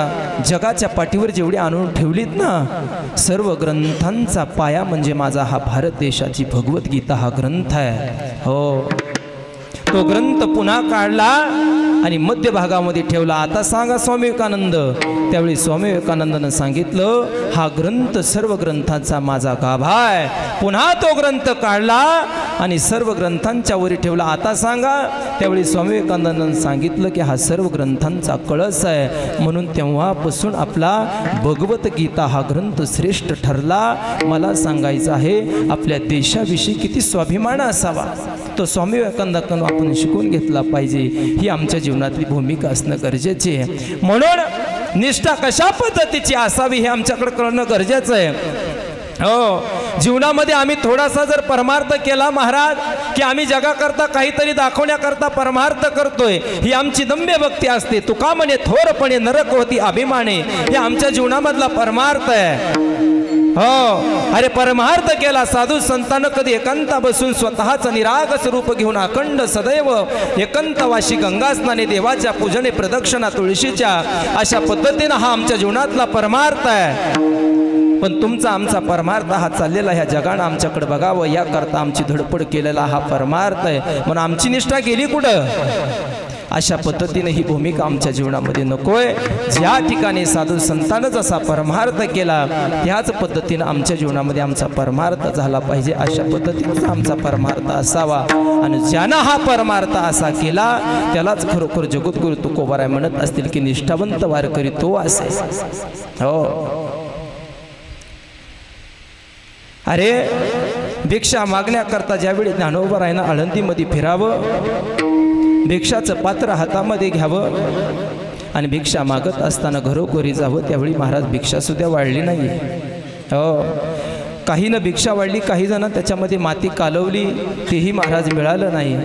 जगाच्या पाठीवर जेवढे आणून ठेवलीत ना, सर्व ग्रंथांचा पाया म्हणजे माझा हा भारत देशाची भगवद्गीता हा ग्रंथ आहे. हो, तो ग्रंथ पुन्हा काढला आणि मध्य भागामध्ये ठेवला. आता सांगा स्वामी विवेकानंद. त्यावेळी स्वामी विवेकानंदानं सांगितलं, हा ग्रंथ सर्व ग्रंथांचा माझा गाभा आहे. पुन्हा तो ग्रंथ काढला आणि सर्व ग्रंथांच्या वरी ठेवला. आता सांगा. त्यावेळी स्वामी विवेकानंदानं सांगितलं की हा सर्व ग्रंथांचा कळस आहे. म्हणून तेव्हापासून आपला भगवद्गीता हा ग्रंथ श्रेष्ठ ठरला. मला सांगायचं आहे, आपल्या देशाविषयी किती स्वाभिमान असावा तो स्वामी विवेकानंदाकडून आपण शिकून घेतला पाहिजे. ही आमच्या जीवनातली भूमिका असणं गरजेचे आहे. म्हणून निष्ठा कशा पद्धतीची असावी हे आमच्याकडे कळणं गरजेचं आहे. हो, जीवनामध्ये आम्ही थोडासा जर परमार्थ केला महाराज, की आम्ही जगाकरता काहीतरी दाखवण्याकरता परमार्थ करतोय, ही आमची दंभ्य भक्ती असते. तुका म्हणे थोरपणे नरक होती अभिमाने, हे आमच्या जीवनामधला परमार्थ आहे. हो, अरे परमार्थ केला साधू संतांना कधी एकांता बसून स्वतःचं निरागस रूप घेऊन अखंड सदैव एकांतवाशी गंगा स्नाने, देवाच्या पूजने, प्रदक्षिणा तुळशीच्या, अशा पद्धतीनं हा आमच्या जीवनातला परमार्थ आहे. पण तुमचा आमचा परमार्थ हा चाललेला ह्या जगानं आमच्याकडे बघावं याकरता आमची धडपड केलेला हा परमार्थ आहे. म्हणून आमची निष्ठा गेली कुठं? अशा पद्धतीने ही भूमिका आमच्या जीवनामध्ये नकोय. ज्या ठिकाणी साधू संतांनं जसा परमार्थ केला त्याच पद्धतीनं आमच्या जीवनामध्ये आमचा परमार्थ झाला पाहिजे. अशा पद्धतीचा आमचा परमार्थ असावा. आणि ज्यानं हा परमार्थ असा केला त्यालाच खरोखर जगद्गुरु तुकोबाराय म्हणत असतील की निष्ठावंत वारकरी तो असे. हो, अरे भिक्षा मागण्याकरता ज्यावेळी ज्ञानोबारायनं आळंदीमध्ये फिरावं, भिक्षाचं पात्र हातामध्ये घ्यावं आणि भिक्षा मागत असताना घरोघरी जावं, त्यावेळी महाराज भिक्षासुद्धा वाढली नाही. हो, काहीनं भिक्षा वाढली, काही जण त्याच्यामध्ये माती कालवली, तेही महाराज मिळालं नाही.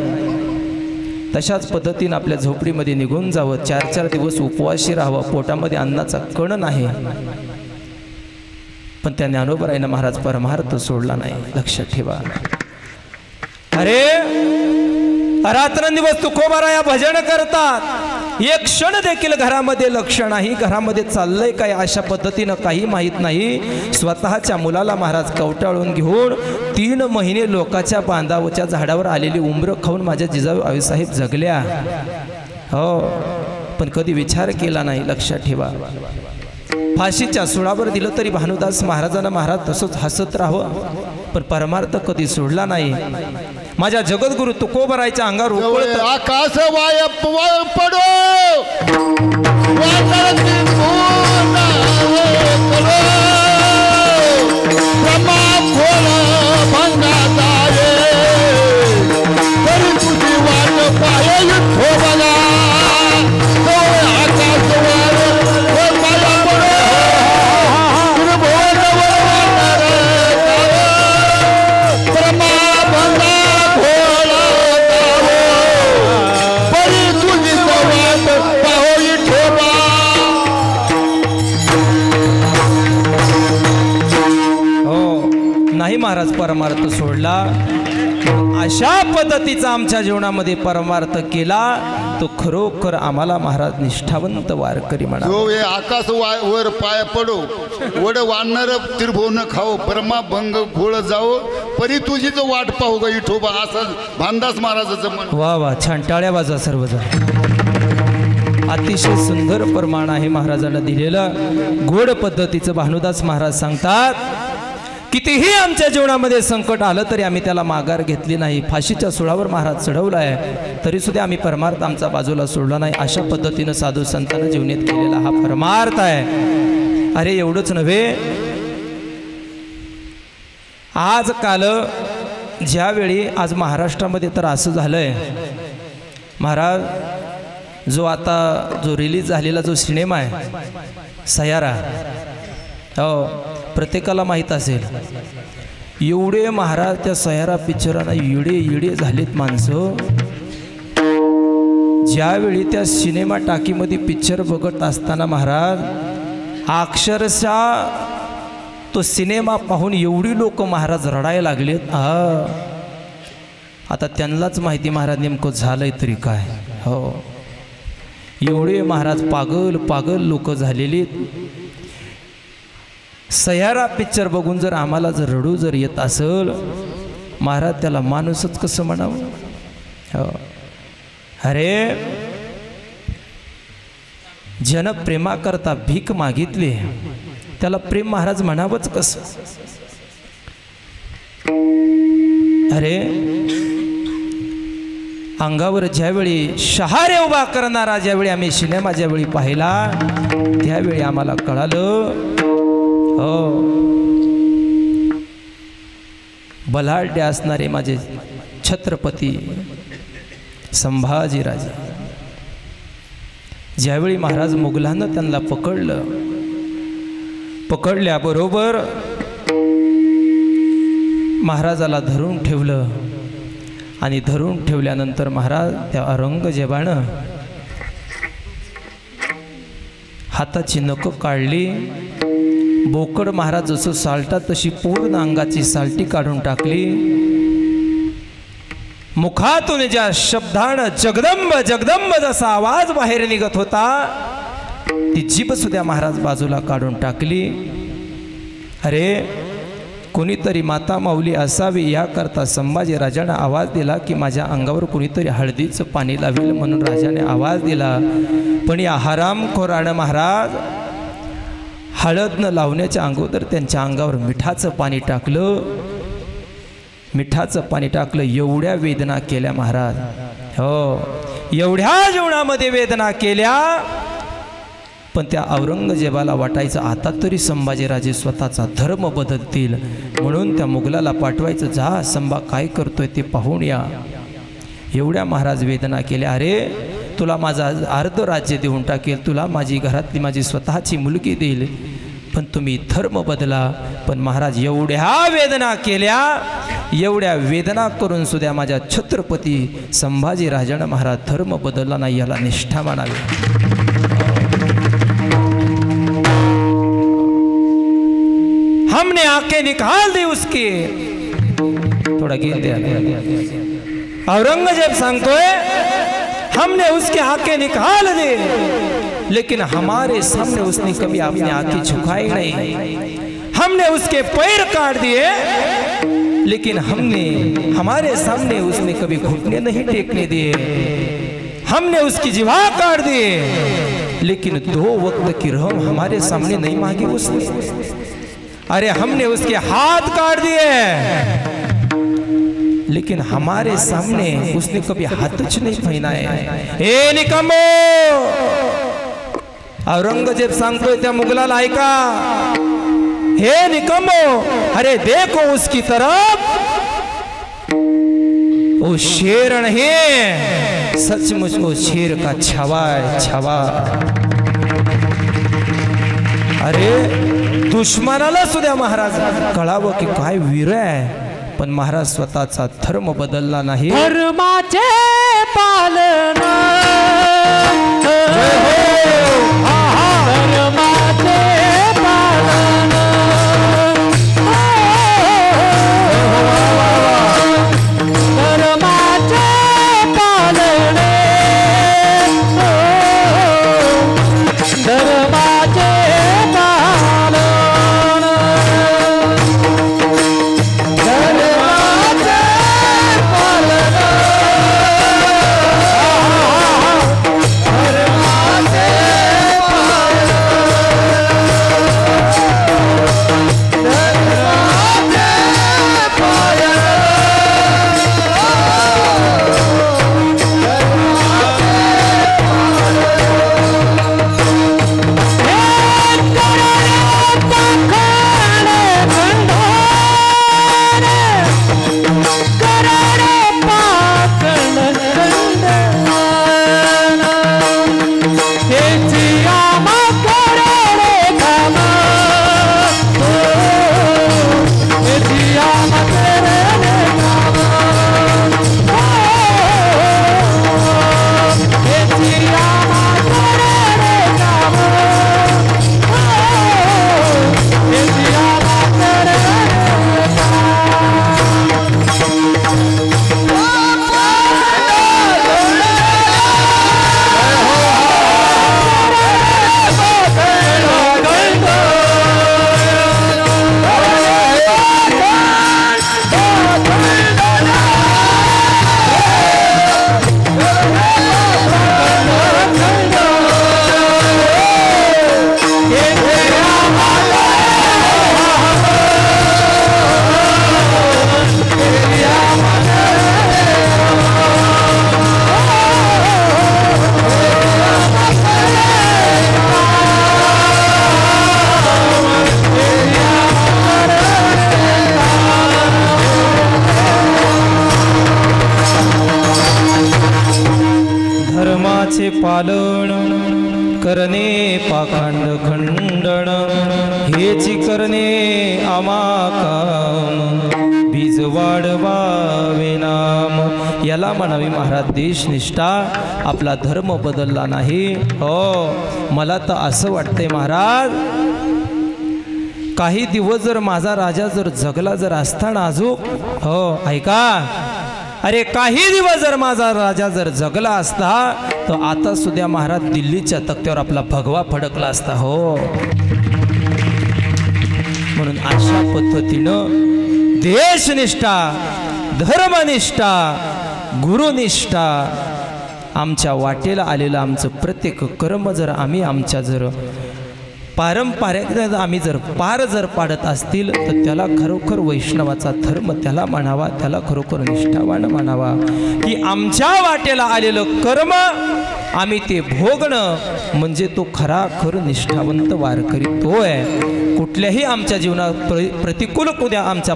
तशाच पद्धतीनं आपल्या झोपडीमध्ये निघून जावं, 4-4 दिवस उपवासी राहावं, पोटामध्ये अन्नाचा कण नाही. पण त्या ज्ञानोबारायनं महाराज परमार्थ सोडला नाही. लक्षात ठेवा. अरे रात्रंदिवस तुकोबाराया भजन करतात, एक क्षण देखील घरामध्ये लक्ष नाही, घरामध्ये चाललंय काय अशा पद्धतीनं काही माहीत नाही. स्वतःच्या मुलाला महाराज कवटाळून घेऊन 3 महिने लोकाच्या बांधावच्या झाडावर आलेली उंबरं खाऊन माझ्या जिजाऊ आईसाहेब जगल्या. हो, पण कधी विचार केला नाही. लक्षात ठेवा. फाशीच्या सुळावर दिलं तरी भानुदास महाराजांना महाराज तसंच हसत राहावं, पण परमार्थ कधी सोडला नाही. माझ्या जगद्गुरु तुकोबारायच्या अंगावर उकळत आकाश वाय पडो महाराज परमार्थ सोडला. अशा पद्धतीचा आमच्या जीवनामध्ये परमार्थ केला तो खरोखर आम्हाला महाराज निष्ठावंत वारकरी म्हणा. जो हे आकाश वर पाय पडो वड वाढणार त्रिभुवन न खाओ ब्रह्मा भंग घोळ जाओ परी तुझी जो वाट पाहू ग विठोबा, असं भानदास महाराजाचं म्हण. वा वा, छान, टाळ्या वाजा सर्वजण. अतिशय सुंदर प्रमाण आहे महाराजांना दिलेलं. गोड पद्धतीचं भानुदास महाराज सांगतात, कितीही आमच्या जीवनामध्ये संकट आलं तरी आम्ही त्याला माघार घेतली नाही. फाशीच्या सुळावर महाराज चढवला आहे तरी सुद्धा आम्ही परमार्थ आमचा बाजूला सोडला नाही. अशा पद्धतीनं साधू संतांना जीवनात केलेला हा परमार्थ आहे. अरे एवढंच नव्हे, आजकाल ज्यावेळी आज महाराष्ट्रामध्ये तर असं झालंय, महाराज जो रिलीज झालेला जो सिनेमा आहे सयारा, हो प्रत्येकाला माहीत असेल, एवढे महाराज त्या सयारा पिक्चरांना येडे झालेत माणसं. ज्यावेळी त्या सिनेमा टाकीमध्ये पिक्चर बघत असताना महाराज अक्षरशः तो सिनेमा पाहून एवढी लोक महाराज रडायला लागलेत. आता त्यांनाच माहिती महाराज नेमकं झालंय तरी काय. हो, एवढे महाराज पागल लोक झालेली. सयारा पिक्चर बघून जर आम्हाला जर रडू जर येत असेल, महाराज त्याला माणूसच कसं म्हणावं. हो, अरे जन प्रेमाकरता भीक मागितली, त्याला प्रेम महाराज म्हणावंच कसं. अरे अंगावर ज्यावेळी शहारे उभा करणारा ज्यावेळी आम्ही सिनेमा ज्यावेळी पाहिला त्यावेळी आम्हाला कळालं, हो बलाढ्य असणारे माझे छत्रपती संभाजीराजे, ज्यावेळी महाराज मुघलांना त्यांना पकडल्याबरोबर महाराजाला धरून ठेवलं आणि धरून ठेवल्यानंतर महाराज त्या औरंगजेबानं हाताची नखं काढली. बोकड महाराज जसं सालतात तशी पूर्ण अंगाची सालटी काढून टाकली. मुखातून ज्या शब्दानं जगदंब जगदंब जसा आवाज बाहेर निघत होता ती जीभ सुद्धा महाराज बाजूला काढून टाकली. अरे कोणीतरी माता माऊली असावी याकरता संभाजी राजाने आवाज दिला की माझ्या अंगावर कोणीतरी हळदीचं पाणी लावेल म्हणून राजाने आवाज दिला. पण या हरामखोरानं महाराज हळद न लावण्याच्या अगोदर त्यांच्या अंगावर मिठाचं पाणी टाकलं. मिठाचं पाणी टाकलं. एवढ्या वेदना केल्या महाराज. हो, एवढ्या जीवनामध्ये वेदना केल्या. पण त्या औरंगजेबाला वाटायचं आता तरी संभाजीराजे स्वतःचा धर्म बदलतील म्हणून त्या मुघलाला पाठवायचं. जा संभा काय करतोय ते पाहून या. एवढ्या महाराज वेदना केल्या. अरे तुला माझा अर्ध राज्य देऊन टाकेल, तुला माझी घरातली माझी स्वतःची मुलगी देईल, पण तुम्ही धर्म बदला. पण महाराज एवढ्या वेदना केल्या. एवढ्या वेदना करून सुद्धा माझ्या छत्रपती संभाजी राजानं महाराज धर्म बदलला नाही. याला निष्ठा मानावी. हमने आंखें निकाल दी उसकी. थोड़ा गीत द्या. औरंगजेब सांगतोय हमने उसकी आंखें निकाल दी लेकिन हमारे सामने उसने कभी अपनी आंखें झुकाई नहीं. हमने उसके पैर काट दिए लेकिन हमारे सामने उसने कभी घुटने नहीं टेकने दिए. हमने उसकी जिवा काट दिए लेकिन 2 वक्त की रहम हमारे सामने नहीं मांगी उसने. अरे हमने उसके हाथ काट दिए लेकिन हमारे सामने उसने कभी हाथच नहीं पहनाए. ए निकम्मो. औरंगजेब सांगतोय त्या मुघलाला ऐका. हे निकम्मो, अरे देखो उसकी तरफ. वो शेर नहीं सचमुच वो शेर का छावा है. छावा. अरे दुश्मनाला सुद्धा महाराज कळावं की काय वीर आहे. पण महाराज स्वतःचा धर्म बदलला नाही. धर्माचे पालन धर्माचे पालन धर्माचे पालन धर्माचे पालन करणे पाखंड खंडन हेची करणे आमा काम बीज वाढवावे नाम. याला म्हणावी महाराज देशनिष्ठा. आपला धर्म बदलला नाही. हो, मला तर असं वाटतंय महाराज काही दिवस जर माझा राजा जर जगला जर असताना अजून. हो ऐका. अरे काही दिवस जर माझा राजा जर जगला असता तर आता सुद्धा महाराज दिल्लीच्या तख्त्यावर आपला भगवा फडकला असता. हो म्हणून अशा पद्धतीनं देशनिष्ठा, धर्मनिष्ठा, गुरुनिष्ठा आमच्या वाटेला आलेलं आमचं प्रत्येक कर्म जर आम्ही आमच्या जर पारंपरिक आम्ही जर पार जर पाडत असतील तर त्याला खरोखर वैष्णवाचा धर्म त्याला मानावा, त्याला खरोखर निष्ठावान मानावा की आमच्या वाटेला आलेलं कर्म आम्ही ते भोगणं म्हणजे तो खराखर निष्ठावंत वारकरी तो आहे. कुठल्याही आमच्या जीवनात प्रतिकूल उद्या आमच्या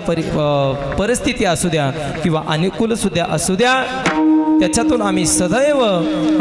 परिस्थिती असू द्या किंवा अनुकूल सुद्धा असू द्या, त्याच्यातून आम्ही सदैव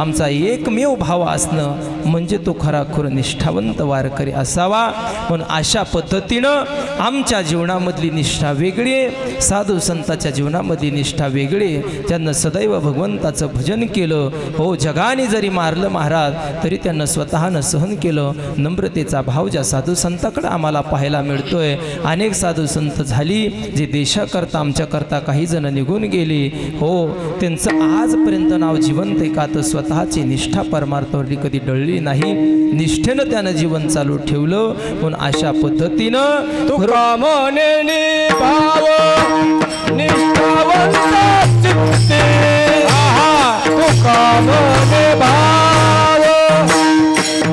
आमचा एकमेव भाव असणं म्हणजे तो खराखुर निष्ठावंत वारकरी असावा. म्हणून अशा पद्धतीनं आमच्या जीवनामधली निष्ठा वेगळी आहे, साधू संतांच्या जीवनामधली निष्ठा वेगळी आहे. त्यांना सदैव भगवंताचं भजन केलं. हो, जगाने जरी मारलं महाराज तरी त्यांना स्वतःनं सहन केलं. नम्रतेचा भाव ज्या साधू संतांकडे आम्हाला पाहायला मिळतोय. अनेक साधू संत झाली जे देशाकरता आमच्याकरता काही जण निघून गेली. हो, त्यांचं आजपर्यंत नाव जिवंत आहे का तर स्वतःची निष्ठा परमार्थावरती कधी डळली नाही. निष्ठेनं त्यानं जीवन चालू ठेवलं. म्हणून अशा पद्धतीनं तुका मने निभाव निष्ठावंत चित्ते, तुका मने भाव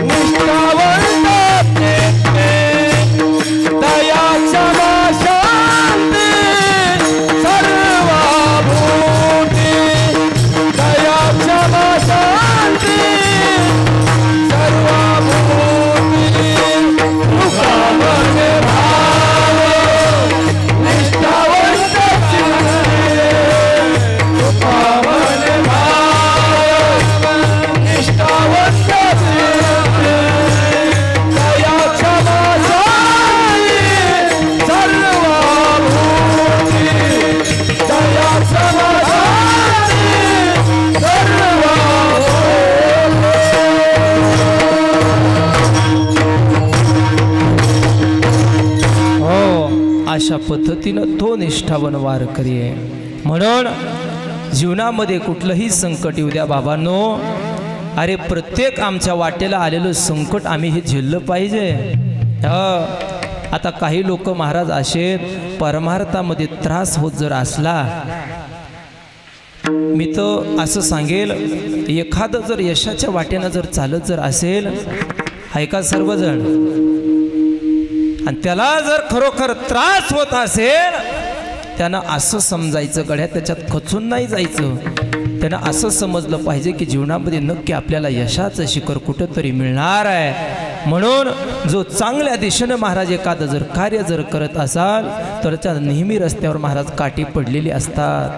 निष्ठावंत चित्ते, दया क्षमा शांती सर्वभूती, दया क्षमा शांती सर्वभूती, तुका मने भाव निष्ठावंत चित्ते, तुका मने भाव निष्ठावंत चित्ते, दया क्षमा शांती सर्वभूती, दया क्षमा शांती सर्वभूती. हो, अशा पद्धतीनं तो निष्ठावन वारकरी आहे. म्हणून जीवनामध्ये कुठलंही संकट येऊ द्या बाबांनो, अरे प्रत्येक आमच्या वाटेला आलेलं संकट आम्ही हे झेललं पाहिजे. आता काही लोक महाराज असे परमार्थामध्ये त्रास होत जर असला, मी तर असं सांगेल एखादं जर यशाच्या वाटेनं जर चालत जर असेल ऐका सर्वजण, आणि त्याला जर खरोखर त्रास होत असेल त्यानं असं समजायचं, गड्या त्याच्यात खचून नाही जायचं. त्यानं असं समजलं पाहिजे की जीवनामध्ये नक्की आपल्याला यशाचं शिखर कुठंतरी मिळणार आहे. म्हणून जो चांगल्या दिशेनं महाराज एखादं जर कार्य जर करत असाल तर त्या नेहमी रस्त्यावर महाराज काठी पडलेली असतात.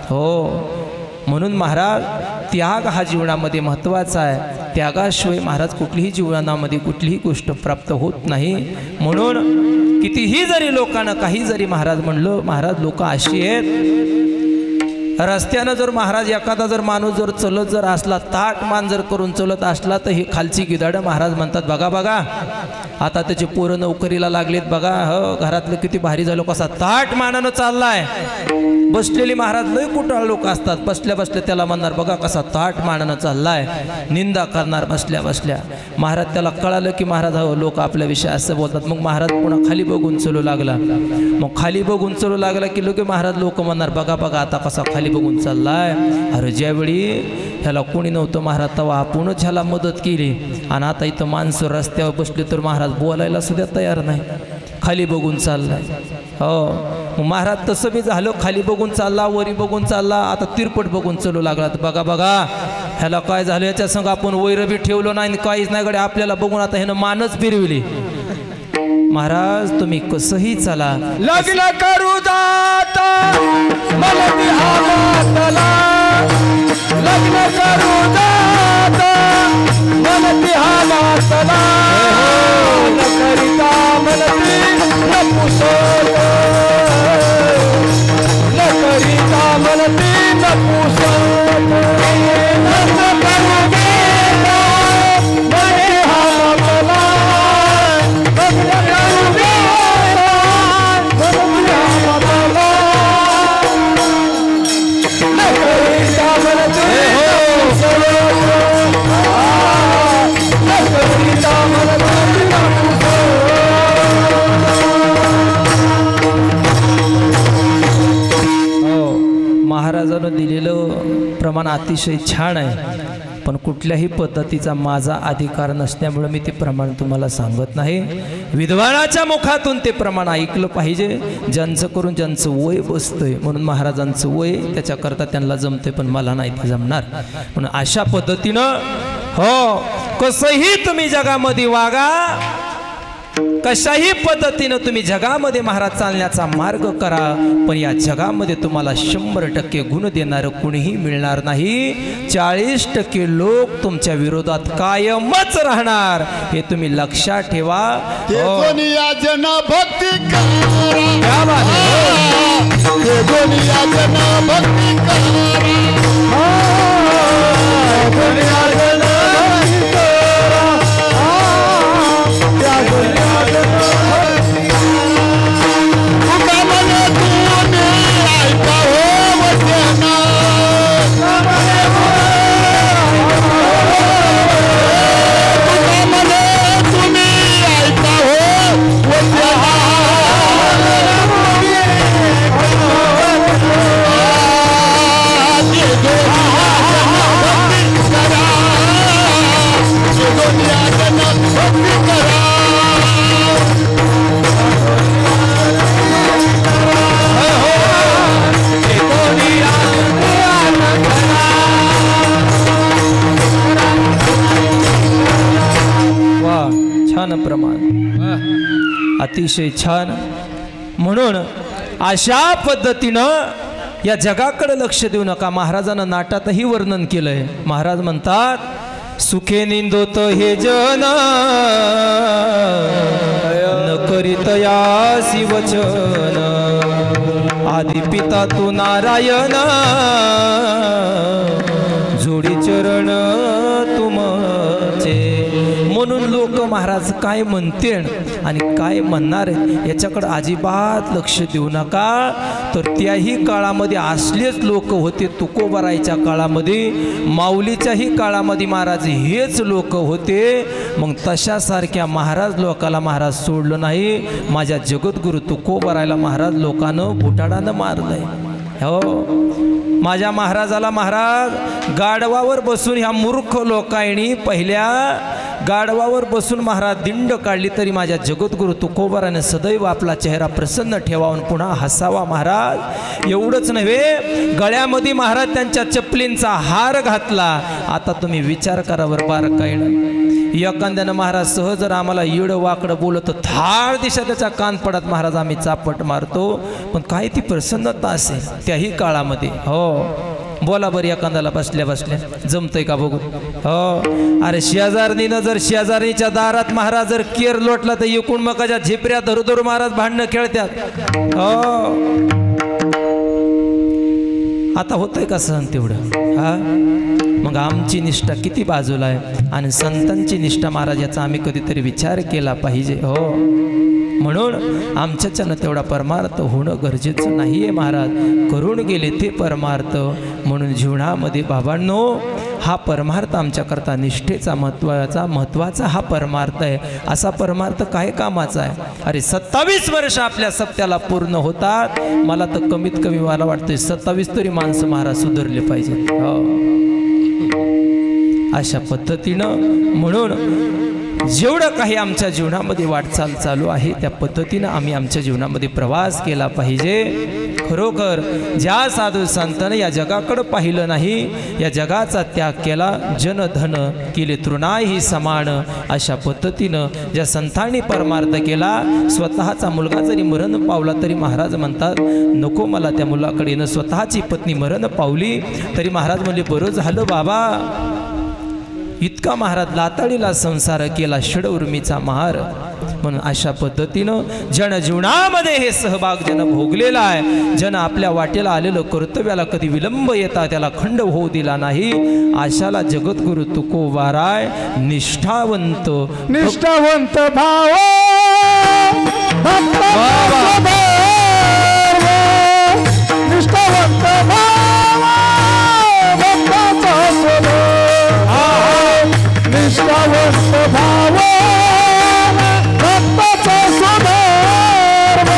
हो, म्हणून महाराज त्याग हा जीवनामध्ये महत्त्वाचा आहे. त्यागाशिवाय महाराज कुठलीही जीवनामध्ये कुठलीही गोष्ट प्राप्त होत नाही. म्हणून कितीही जरी लोकांना काही जरी महाराज म्हणलं, महाराज लोक अशी आहेत, रस्त्यानं जर महाराज एखादा जर माणूस जर चलत जर असला, ताट मान जर करून चलत असला तर ही खालची गिधाडं महाराज म्हणतात बघा बघा आता त्याचे पोरं नोकरीला लागलेत बघा, हो घरातलं किती भारी झालं, कसा ताट मानानं चाललाय. बसलेली महाराज लय कुटाळ लोक असतात, बसल्या बसल्या त्याला म्हणणार बघा कसा ताट मानानं चाललाय, निंदा करणार बसल्या बसल्या. महाराज त्याला कळालं की महाराज हो लोक आपल्याविषयी असं बोलतात. मग महाराज पुन्हा खाली बघून चलू लागला. मग खाली बघून चलू लागला की लोक महाराज लोक म्हणणार बघा बघा आता कसा खाली बघून चाललाय. अरे ज्यावेळी ह्याला कोणी नव्हतं महाराज तेव्हा आपणच ह्याला मदत केली, आणि आता इथं माणसं रस्त्यावर बसले तर महाराज बोलायला सुद्धा तयार नाही, खाली बघून चाललाय. हो, मग महाराज तसं बी झालं, खाली बघून चालला, वरी बघून चालला, आता तिरपट बघून चालू लागला. तर बघा बघा ह्याला काय झालं, याच्या संग आपण वैर बी ठेवलो नाही, काहीच नाही गड्या, आपल्याला बघून आता ह्यानं मानच फिरविली. महाराज तुम्ही कसंही चला, लग्न करू जाता मला बिहावातला, लग्न करू जाता मला बिहावातला, न करिता मनती न पुसत, न करिता मनती न पुसत, लग्न करू गेला मला बिहावातला, लग्न करू गेला मला बिहावातला. महाराजानं दिलेलं प्रमाण अतिशय छान आहे, पण कुठल्याही पद्धतीचा माझा अधिकार नसल्यामुळे मी ते प्रमाण तुम्हाला सांगत नाही. विद्वानाच्या मुखातून ते प्रमाण ऐकलं पाहिजे, ज्यांचं करून ज्यांचं वय बसतंय. म्हणून महाराजांचं वय त्याच्याकरता त्यांना जमते, पण मला नाही ते जमणार. म्हणून अशा पद्धतीनं हो कसंही तुम्ही जगामध्ये वागा, कशाही पद्धतीनं तुम्ही जगामध्ये महाराज चालण्याचा मार्ग करा, पण या जगामध्ये तुम्हाला 100% गुण देणारं कुणीही मिळणार नाही. 40% लोक तुमच्या विरोधात कायमच राहणार, हे तुम्ही लक्षात ठेवा. दुनिया जना भक्ती क्या बात है? दुनिया जना भक्ती प्रमाण अतिशय छान. म्हणून अशा पद्धतीनं या जगाकडे लक्ष देऊ नका. महाराजांना नाटातही वर्णन केलंय. महाराज म्हणतात सुखे निंदोत हे जन न करीत यासी वचन आदि पिता तू नारायण जोडी चरण तुमचे. म्हणून लोक महाराज काय म्हणतील आणि काय म्हणणार याच्याकडे अजिबात लक्ष देऊ नका. तर त्याही काळामध्ये असलेच लोक होते. तुकोबारायच्या काळामध्ये, माऊलीच्याही काळामध्ये महाराज हेच लोक होते. मग तशासारख्या महाराज लोकाला महाराज सोडलं नाही. माझ्या जगद्गुरु तुकोबारायला महाराज लोकांनं बुटाडानं मारलंय. हो, माझ्या महाराजाला महाराज गाढवावर बसून ह्या मूर्ख लोकांनी पहिल्या गाढवावर बसून महाराज दिंड काढली, तरी माझ्या जगद्गुरु तुकोबाराने सदैव आपला चेहरा प्रसन्न ठेवावून पुन्हा हसावा महाराज. एवढंच नव्हे, गळ्यामध्ये महाराज त्यांच्या चपलींचा हार घातला. आता तुम्ही विचार करा बरं बारकाईनं. एखाद्यानं महाराज सहज जर आम्हाला येडं वाकडं बोलत थाळ दिशा त्याचा कान पडत महाराज आम्ही चापट मारतो. पण काय ती प्रसन्नता असेल त्याही काळामध्ये. हो, बोला बरं एखाद्याला बसल्या बसल्या जमतंय का बघू. हो, अरे शेजारणीनं जर शेजारणीच्या दारात महाराज जर केर लोटला तर एकूण मकाच्या झिपऱ्या धरू धरू महाराज भांडणं खेळतात. हो, आता होतंय का सहन तेवढं? हा, मग आमची निष्ठा किती बाजूला आहे आणि संतांची निष्ठा महाराज याचा आम्ही कधीतरी विचार केला पाहिजे. हो, म्हणून आमच्याच्यानं तेवढा परमार्थ होणं गरजेचं नाही आहे. महाराज करून गेले ते परमार्थ. म्हणून जीवनामध्ये बाबांनो हा परमार्थ आमच्याकरता निष्ठेचा महत्त्वाचा हा परमार्थ आहे. असा परमार्थ काय कामाचा आहे? अरे 27 वर्ष आपल्या सप्त्याला पूर्ण होतात. मला तर कमीत कमी मला वाटतं 27 तरी माणसं महाराज सुधारले पाहिजेत. अशा पद्धतीनं म्हणून जेवढं काही आमच्या जीवनामध्ये वाटचाल चालू आहे त्या पद्धतीनं आम्ही आमच्या जीवनामध्ये प्रवास केला पाहिजे. खरोखर ज्या साधू संतांनी या जगाकडं पाहिलं नाही, या जगाचा त्याग केला, जनधन केले तृणाही समान, अशा पद्धतीनं ज्या संतांनी परमार्थ केला, स्वतःचा मुलगा जरी मरण पावला तरी महाराज म्हणतात नको मला त्या मुलाकडे येणं. स्वतःची पत्नी मरण पावली तरी महाराज म्हणले बरं झालं बाबा. इतका महाराज लाताडीला संसार केला षडउर्मीचा महार. म्हणून अशा पद्धतीनं जनजीवनामध्ये हे सहभाग जन भोगलेला आहे. जन आपल्या वाटेला आलेलं कर्तव्याला कधी विलंब येता त्याला खंड होऊ दिला नाही. अशाला जगद्गुरु तुकोबाराय निष्ठावंत भाव निष्ठावंत भाव निष्ठावंत भाव भक्ताचा स्वभाव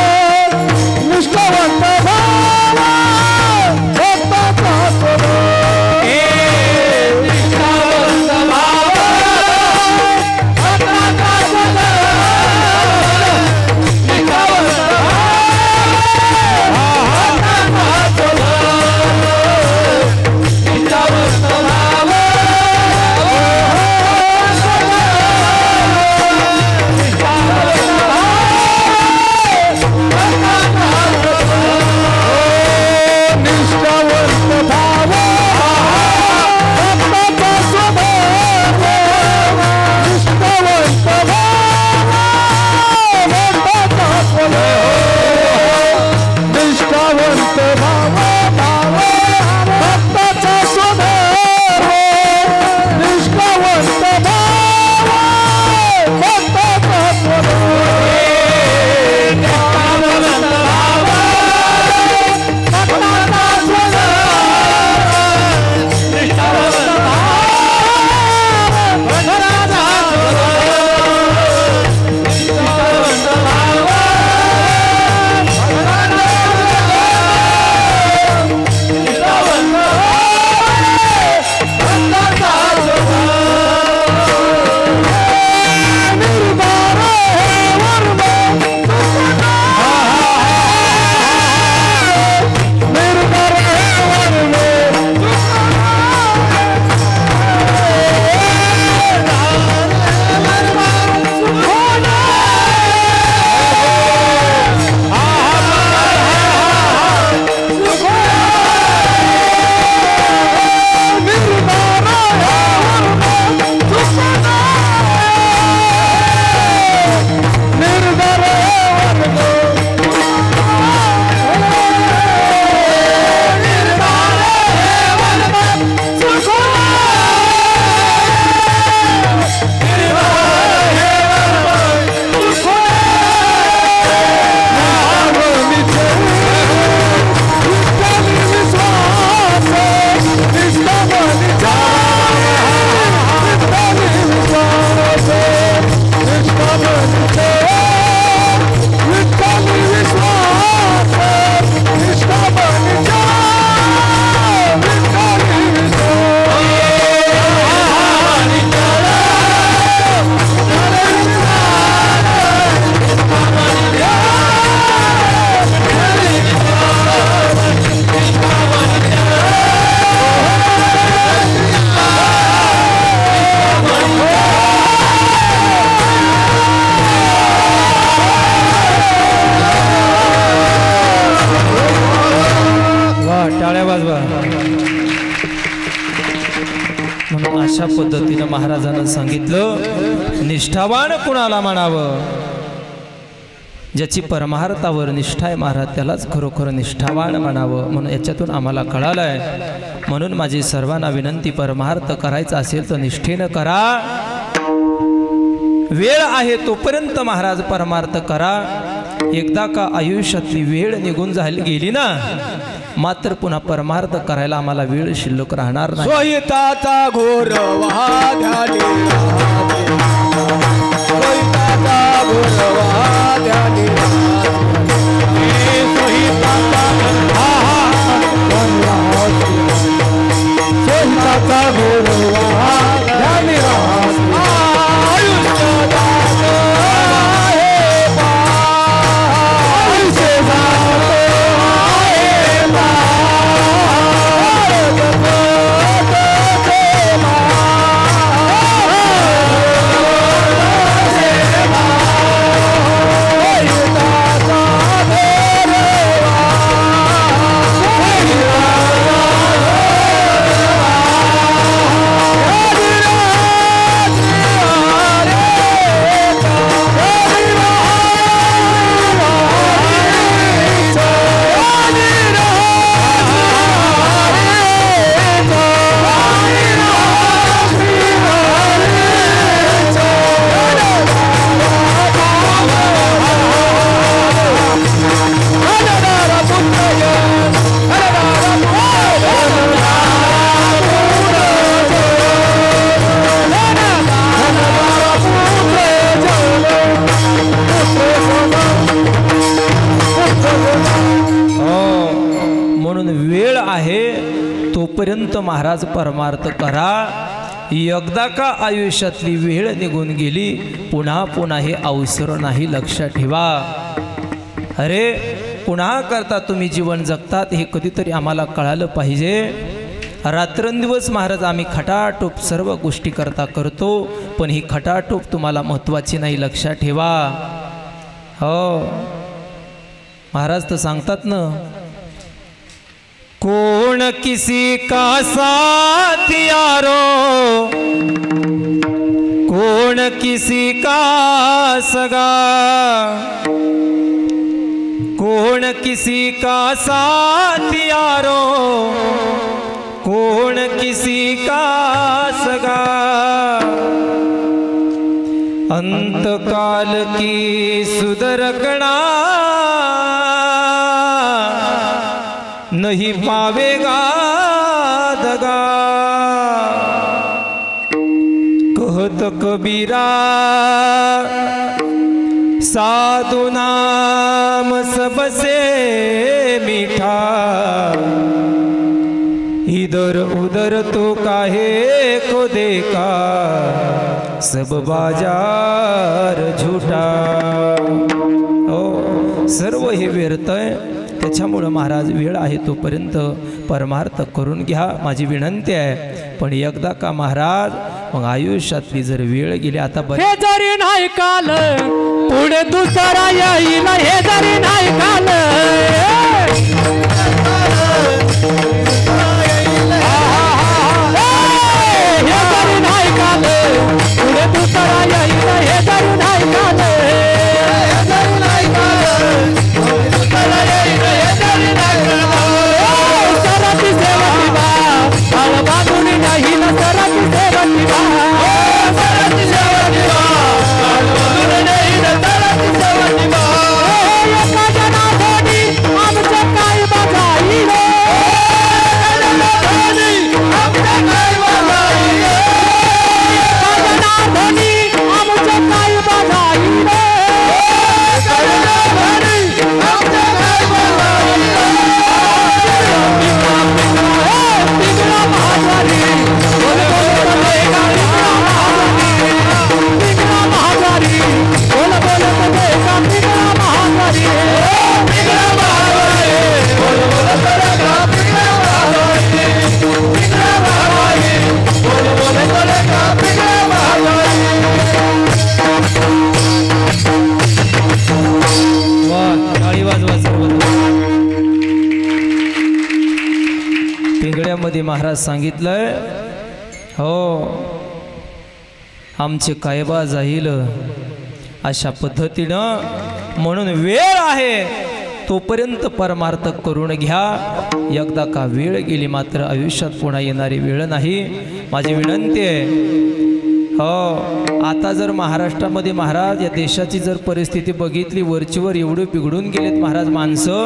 निष्ठावंत भाव भक्ताचा भाव भाव भक्ताचा स्वभाव निष्ठावंत भाव भक्ताचा स्वभाव म्हणून अशा पद्धतीनं महाराजांना सांगितलं निष्ठावान कुणाला म्हणावं ज्याची परमार्थावर निष्ठा आहे महाराज त्यालाच खरोखर निष्ठावान म्हणावं म्हणून याच्यातून आम्हाला कळालंय म्हणून माझी सर्वांना विनंती परमार्थ करायचा असेल तर निष्ठेनं करा वेळ आहे तोपर्यंत महाराज परमार्थ करा एकदा का आयुष्यातली वेळ निघून गेली ना मात्र पुन्हा परमार्थ करायला आम्हाला वेळ शिल्लक राहणार नाही सोयीताचा घोर वाद्याने सोयीताचा घोर वाद्याने सोयीताचा घोर वाद्याने तोपर्यंत महाराज परमार्थ करा एकदा का आयुष्यातली वेळ निघून गेली पुन्हा पुन्हा हे अवसर नाही लक्षात ठेवा अरे पुन्हा करता तुम्ही जीवन जगतात हे कधीतरी आम्हाला कळालं पाहिजे रात्रंदिवस महाराज आम्ही खटाटोप सर्व गोष्टी करतो पण ही खटाटोप तुम्हाला महत्त्वाची नाही लक्षात ठेवा हो महाराज तर सांगतात ना कौन किसी का साथ यारो कौन किसी का सगा कौन किसी का साथियारो, कौन किसी का सगा, अंतकाल की सुदरगणा नहीं पावेगा दगा। कहत कबीरा साधु नाम सबसे मीठा, इधर उधर तो काहे को देखा, सब बाजार झूठा। हो, सर्व हे व्यर्थ आहे, त्याच्यामुळं महाराज वेळ आहे तोपर्यंत परमार्थ करून घ्या माझी विनंती आहे। पण एकदा का महाराज मग आयुष्यातली जर वेळ गेली आता हे जरी नाही काल पुढे दुसरा येईल, हे जरी नाही काल हे जरी नाही काल पुढे दुसरा येईल, हे जरी नाही काल सरती सेवती बा बाळ बांधून नाही ना, सरती सेवती बा सरती सेवती बा बाळ बांधून नाही ना, सरती सेवती बा एका जनार्दनी आमचं काय बघाईल, आमचं काय बघाईल, एका जनार्दनी आमचं काय बघाईल, एका जनार्दनी आमचं काय बघाईल। पिंगळा महाद्वारी बोल बोल बोले गाडी, पिंगळा महाद्वारी बोल बोल बोले गाडी, पिंगळा महाद्वारी, पिंगळा महाद्वारी बोल बोल बोले गाडी, पिंगळा महाद्वारी, पिंगळा महाद्वारी बोल बोल बोले गाडी, पिंगळा महाद्वारी। वाह, टाळी वाजवा सर्व। पिंगळ्यामध्ये महाराज सांगितलंय, हो आमचे कायबा जाईल अशा पद्धतीनं, म्हणून वेळ आहे तोपर्यंत परमार्थ करून घ्या। एकदा का वेळ गेली मात्र आयुष्यात पुन्हा येणारी वेळ नाही, माझी विनंती आहे। हो, आता जर महाराष्ट्रामध्ये महाराज या देशाची जर परिस्थिती बघितली, वरचीवर एवढे बिघडून गेलेत महाराज माणसं,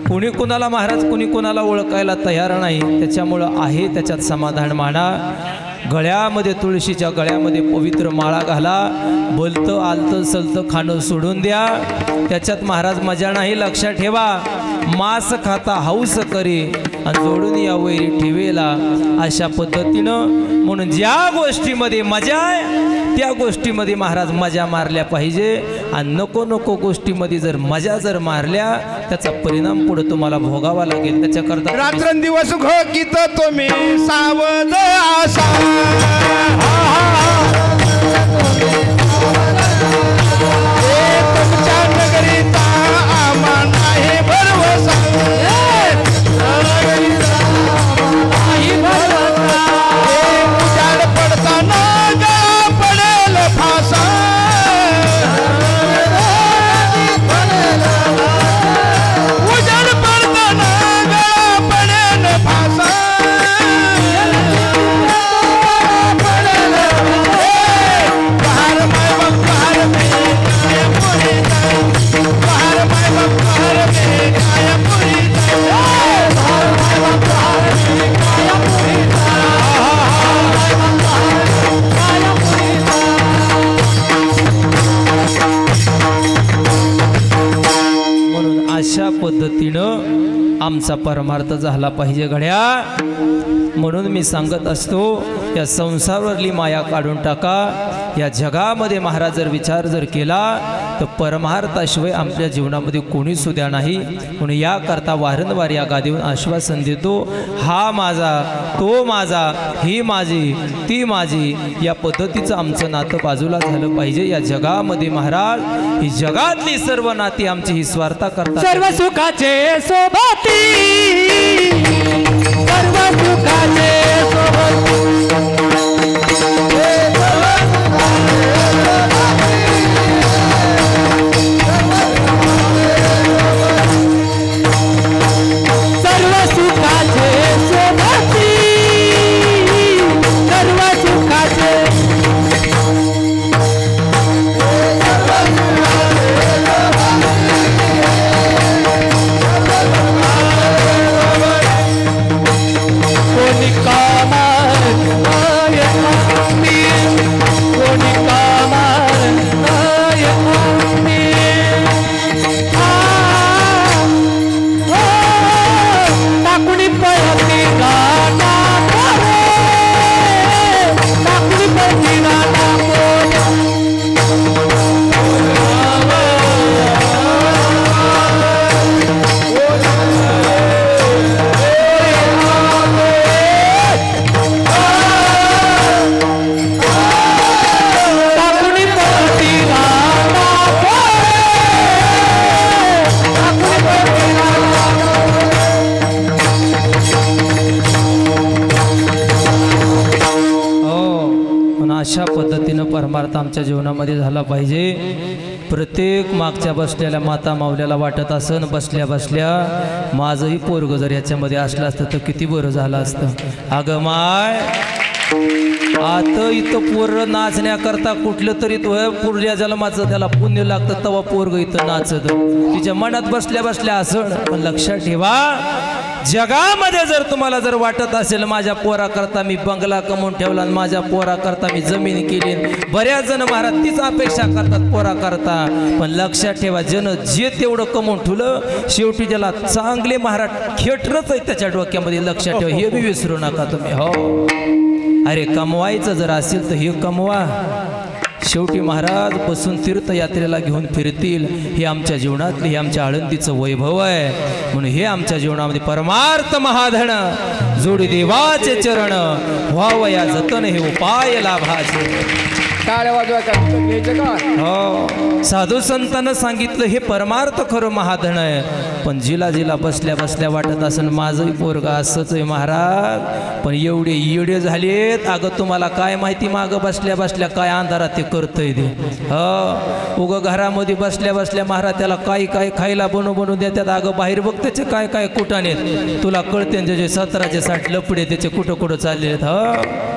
कुणी कुणाला महाराज कुणी कुणाला ओळखायला तयार नाही। त्याच्यामुळं आहे त्याच्यात समाधान माना। गळ्यामध्ये तुळशीच्या गळ्यामध्ये पवित्र माळा घाला, बोलतं आलतं सलतं खाणं सोडून द्या, त्याच्यात महाराज मजा नाही, लक्षात ठेवा। मांस खाता हौस करी आणि जोडून या वैरी ठेवेला, अशा पद्धतीनं। म्हणून ज्या गोष्टीमध्ये मजा आहे त्या गोष्टीमध्ये महाराज मजा मारल्या पाहिजे, आणि नको नको गोष्टीमध्ये जर मजा जर मारल्या त्याचा परिणाम पुढे तुम्हाला भोगावा लागेल। त्याच्याकरता रात्रंदिवस घोकीत तुम्ही सावध आसा, तुमच्या नगरीचा आम्हा नाही भरवसा, उजाड पडताना गा पडेल फासा, उजाड पडताना गा पडेल फासा, पडेल बाहर माय बाप बाहर में काय पुरी जाय, बाहर माय बाप बाहर में काय पुरी जाय, बाहर माय बाप बाहर में काय पुरी म्हणून अशा पद्धतीनं आमचा परमार्थ झाला पाहिजे घड्या। म्हणून मी सांगत असतो, या संसारावरली माया काढून टाका। या जगामध्ये महाराज जर विचार जर केला तर परमार्थाशिवाय आपल्या जीवनामध्ये कोणी सुद्धा नाही। म्हणून याकरता वारंवार या गादीवर आश्वासन देतो, हा माझा, तो माझा, ही माझी, ती माझी, या पद्धतीचं आमचं नातं बाजूला झालं पाहिजे। या जगामध्ये महाराज ही जगातली सर्व नाती आमची ही स्वार्था करतात, सर्व सुखाचे सोबती, सर्व सुखाचे सोबती, परमार्थ आमच्या जीवनामध्ये झाला पाहिजे। प्रत्येक मागच्या बसलेल्या माता माऊल्याला वाटत असन बसल्या बसल्या माझंही पोरग जर याच्यामध्ये असलं असतं तर किती बरं झालं असतं। अगं माय आता इथं पोरं नाचण्याकरता कुठलं तरी पुढल्या जन्माचं त्याला पुण्य लागतं तेव्हा पोरग इथं नाचत तिच्या मनात बसल्या बसल्या असण। पण लक्षात ठेवा जगामध्ये जर तुम्हाला जर वाटत असेल माझ्या पोराकरता मी बंगला कमवून ठेवला आणि माझ्या पोराकरता मी जमीन केली, बऱ्याच जण महाराज तीच अपेक्षा करतात पोराकरता। पण लक्षात ठेवा जन जे तेवढं कमवून ठेवलं शेवटी ज्याला चांगले महाराज खेटरच आहे त्याच्या डोक्यामध्ये। लक्षात ठेवा हे बी विसरू नका तुम्ही। हो अरे कमवायचं जर असेल तर हे कमवा। शेवटी महाराज बसून तीर्थयात्रेला घेऊन फिरतील हे आमच्या जीवनातले हे आमच्या आळंदीचं वैभव आहे। म्हणून हे आमच्या जीवनामध्ये परमार्थ महाधन जोडी देवाचे चरण व्हावया जतन हे उपाय लाभाचे। टाळ्या वाजवा का घ्यायचं का? हो साधू संतांना सांगितलं हे परमार्थ खरं महाधन आहे। पण जिला जिला बसल्या बसल्या वाटत असेल माझंही पोरगा असंच आहे महाराज, पण एवढे येडे झालेत अगं तुम्हाला काय माहिती मागं बसल्या बसल्या काय अंधारात ते करतंय ते। हो उगं घरामध्ये बसल्या बसल्या महाराज त्याला काही काय खायला बनवून देतात, अगं बाहेर बघ त्याचे काय काय कुटानेत तुला कळते जे 17चे 60 लपडे त्याचे कुठं कुठं चालले आहेत। हो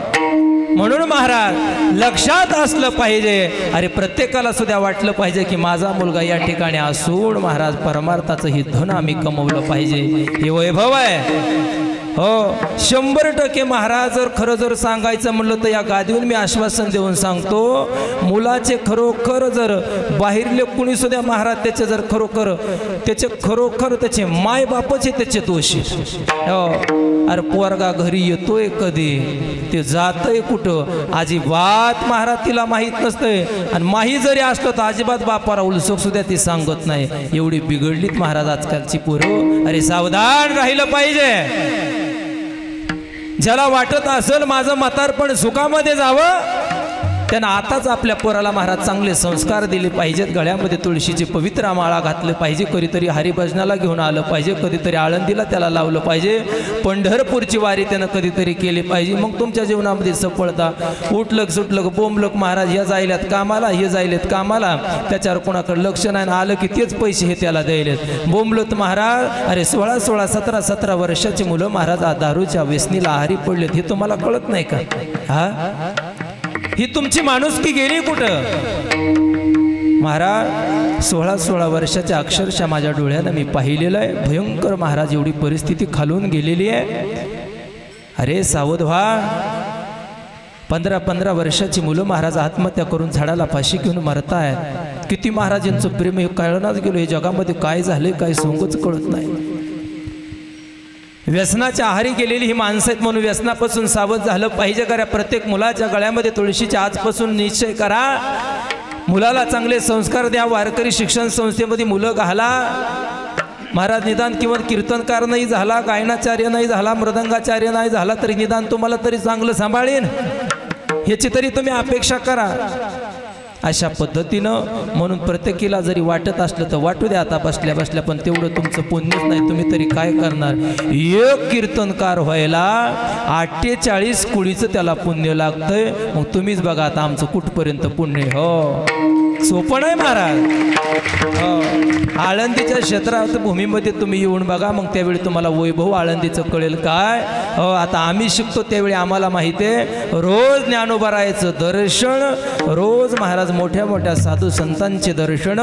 म्हणून महाराज लक्षात असलं पाहिजे। अरे प्रत्येकाला सुद्धा वाटलं पाहिजे की माझा मुलगा या ठिकाणी असून महाराज परमार्थाचं हे धन आम्ही कमवलं पाहिजे, हे वैभव आहे। हो 100% महाराज जर खरं जर सांगायचं म्हणलं तर या गादीवर मी आश्वासन देऊन सांगतो मुलाचे खरोखर जर बाहेरले कुणी सुद्धा महाराज त्याचे जर खरोखर त्याचे माय बापचे त्याचे दोषी। हो अरे पोरगा घरी येतोय कधी ते जातंय कुठं अजिबात महाराज तिला माहीत नसतंय, आणि माही जरी असलं तर अजिबात बापाला उलसक सुद्धा ती सांगत नाही। एवढी बिघडलीत महाराज आजकालची पोरं। अरे सावधान राहिलं पाहिजे। ज्याला वाटत असेल माझं म्हातारपण सुखामध्ये जावं त्यानं आताच आपल्या पोराला महाराज चांगले संस्कार दिले पाहिजेत। गळ्यामध्ये तुळशीची पवित्र माळा घातलं पाहिजे, कधीतरी हरिभजनाला घेऊन आलं पाहिजे, कधीतरी आळंदीला त्याला लावलं पाहिजे, पंढरपूरची वारी त्यानं कधीतरी केली पाहिजे। मग तुमच्या जीवनामध्ये सफळता। उठलक सुटलक बोंबलक महाराज या जायल्यात कामाला हे जायलेत कामाला त्याच्यावर कोणाकडे लक्ष नाही आलं की तेच पैसे हे त्याला द्यायलेत बोंबलत महाराज। अरे 16, 17, 17 वर्षाची मुलं महाराज दारूच्या व्यसनीला आहारी पडलेत हे तुम्हाला कळत नाही का? हा ही तुमची माणुसकी गेली कुठं महाराज? 16 वर्षाच्या अक्षरशः माझ्या डोळ्यानं मी पाहिलेलं आहे भयंकर महाराज एवढी परिस्थिती खालून गेलेली आहे। अरे सावध व्हा। 15 वर्षाची मुलं महाराज आत्महत्या करून झाडाला फाशी घेऊन मरतायत। किती महाराजांचं प्रेम हे कळणाच गेलो, हे जगामध्ये काय झालंय काय सोंगच कळत नाही। व्यसनाच्या आहारी गेलेली ही माणसं आहेत म्हणून व्यसनापासून सावध झालं पाहिजे। करा प्रत्येक मुलाच्या गळ्यामध्ये तुळशीच्या आजपासून निश्चय करा, मुलाला चांगले संस्कार द्या। वारकरी शिक्षण संस्थेमध्ये मुलं घाला महाराज। निदान किंवा कीर्तनकार नाही झाला, गायनाचार्य नाही झाला, मृदंगाचार्य नाही झाला तरी निदान तुम्हाला तरी चांगलं सांभाळेन ह्याची तरी तुम्ही अपेक्षा करा। अशा पद्धतीनं म्हणून प्रत्येकीला जरी वाटत असलं तर वाटू द्या आता बसल्या बसल्या, पण तेवढं तुमचं पुण्यच नाही। तुम्ही तरी काय करणार? एक कीर्तनकार व्हायला 48 कुळीचं त्याला पुण्य लागतंय। मग तुम्हीच बघा आता आमचं कुठपर्यंत पुण्य। हो सोपं नाही महाराज। हो आळंदीच्या क्षेत्रात भूमीमध्ये तुम्ही येऊन बघा, मग त्यावेळी तुम्हाला वैभव आळंदीचं कळेल काय। हो आता आम्ही शिकतो त्यावेळी आम्हाला माहिती आहे रोज ज्ञानोबरायचं दर्शन, रोज महाराज मोठ्या मोठ्या साधू संतांचे दर्शन,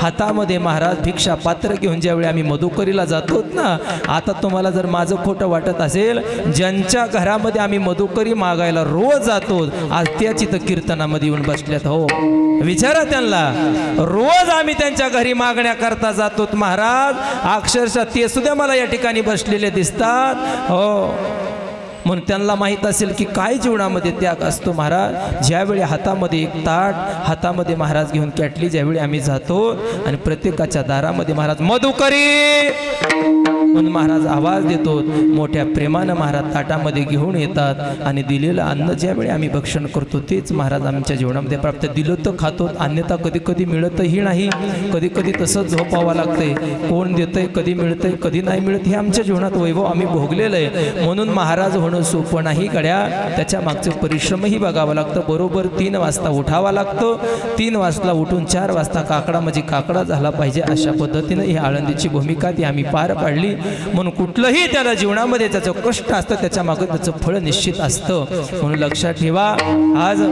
हातामध्ये महाराज भिक्षा पात्र घेऊन ज्यावेळी आम्ही मधुकरीला जातो ना। आता तुम्हाला जर माझं खोटं वाटत असेल, ज्यांच्या घरामध्ये आम्ही मधुकरी मागायला रोज जातो आज त्याची तर कीर्तनामध्ये येऊन बसल्यात। हो विचारा त्यांना, रोज आम्ही त्यांच्या घरी मागण्याकरता जातो महाराज, अक्षरशः ते सुद्धा मला या ठिकाणी बसलेले दिसतात। हो म्हणून त्यांना माहीत असेल की काय जीवनामध्ये त्याग असतो महाराज। ज्यावेळी हातामध्ये एक ताट हातामध्ये महाराज घेऊन कॅटली ज्यावेळी आम्ही जातो आणि प्रत्येकाच्या दारामध्ये महाराज मधुकरी म्हणून महाराज आवाज देतो. मोठ्या प्रेमानं महाराज ताटामध्ये घेऊन येतात आणि दिलेलं अन्न ज्यावेळी आम्ही भक्षण करतो तेच महाराज आमच्या जीवनामध्ये प्राप्त. दिलं तर खातो, अन्यथा कधी कधी मिळतही नाही, कधी कधी तसंच झोपावं लागतंय. कोण देतंय, कधी मिळतंय, कधी नाही मिळत, हे आमच्या जीवनात वैभव आम्ही भोगलेलं आहे. म्हणून महाराज होणं सोपं नाही गड्या, त्याच्या मागचे परिश्रमही बघावं लागतं. बरोबर 3 वाजता उठावं लागतं. 3 वाजता उठून 4 वाजता काकडा म्हणजे काकडा झाला पाहिजे, अशा पद्धतीनं ही आळंदीची भूमिका ती आम्ही पार पाडली. म्हणून कुठलंही त्याला जीवनामध्ये त्याचं कष्ट असतं, त्याच्या मागं त्याचं फळ निश्चित असतं. म्हणून लक्षात ठेवा, आज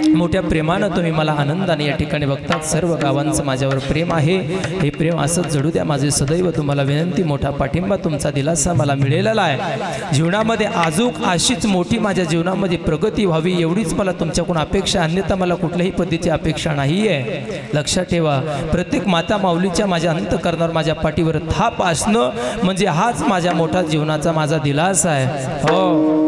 मोठ्या प्रेमानं तुम्ही मला आनंदाने या ठिकाणी बघतात. सर्व गावांचं माझ्यावर प्रेम आहे. हे प्रेम असंच जडू द्या. माझे सदैव तुम्हाला विनंती, मोठा पाठिंबा, तुमचा दिलासा मला मिळालेला आहे. जीवनामध्ये अजूक अशीच मोठी माझ्या जीवनामध्ये प्रगती व्हावी एवढीच मला तुमच्याकडून अपेक्षा, अन्यथा मला कुठल्याही पद्धतीची अपेक्षा नाही आहे. लक्षात ठेवा, प्रत्येक माता माऊलीच्या माझ्या अंतःकरणावर माझ्या पाठीवर थाप असणं म्हणजे हाच माझ्या मोठा जीवनाचा माझा दिलासा आहे. हो,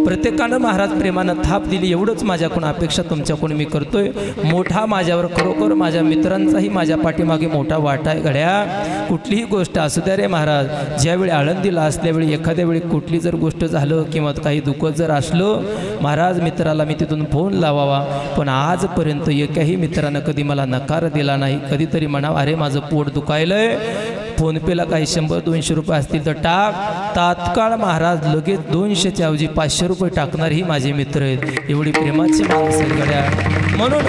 प्रत्येकानं महाराज प्रेमानं थाप दिली एवढंच माझ्याकडून अपेक्षा तुमच्याकडून मी करतोय. मोठा माझ्यावर खरोखर माझ्या मित्रांचाही माझ्या पाठीमागे मोठा वाटा आहे गड्या. कुठलीही गोष्ट असू द्या रे महाराज, ज्यावेळी आळंदीला असल्यावेळी एखाद्या वेळी कुठली जर गोष्ट झालं किंवा काही दुःख जर असलं, महाराज मित्राला मी तिथून फोन लावावा, पण आजपर्यंत एकाही मित्रानं कधी मला नकार दिला नाही. कधीतरी म्हणावं, अरे माझं पोट दुखायलंय, फोनपेला काही 100-200 रुपये असतील तर टाक. तात्काळ महाराज लगेच 200च्या ऐवजी 500 रुपये टाकणारही माझे मित्र आहेत. एवढी प्रेमाची माणसं गड्या. म्हणून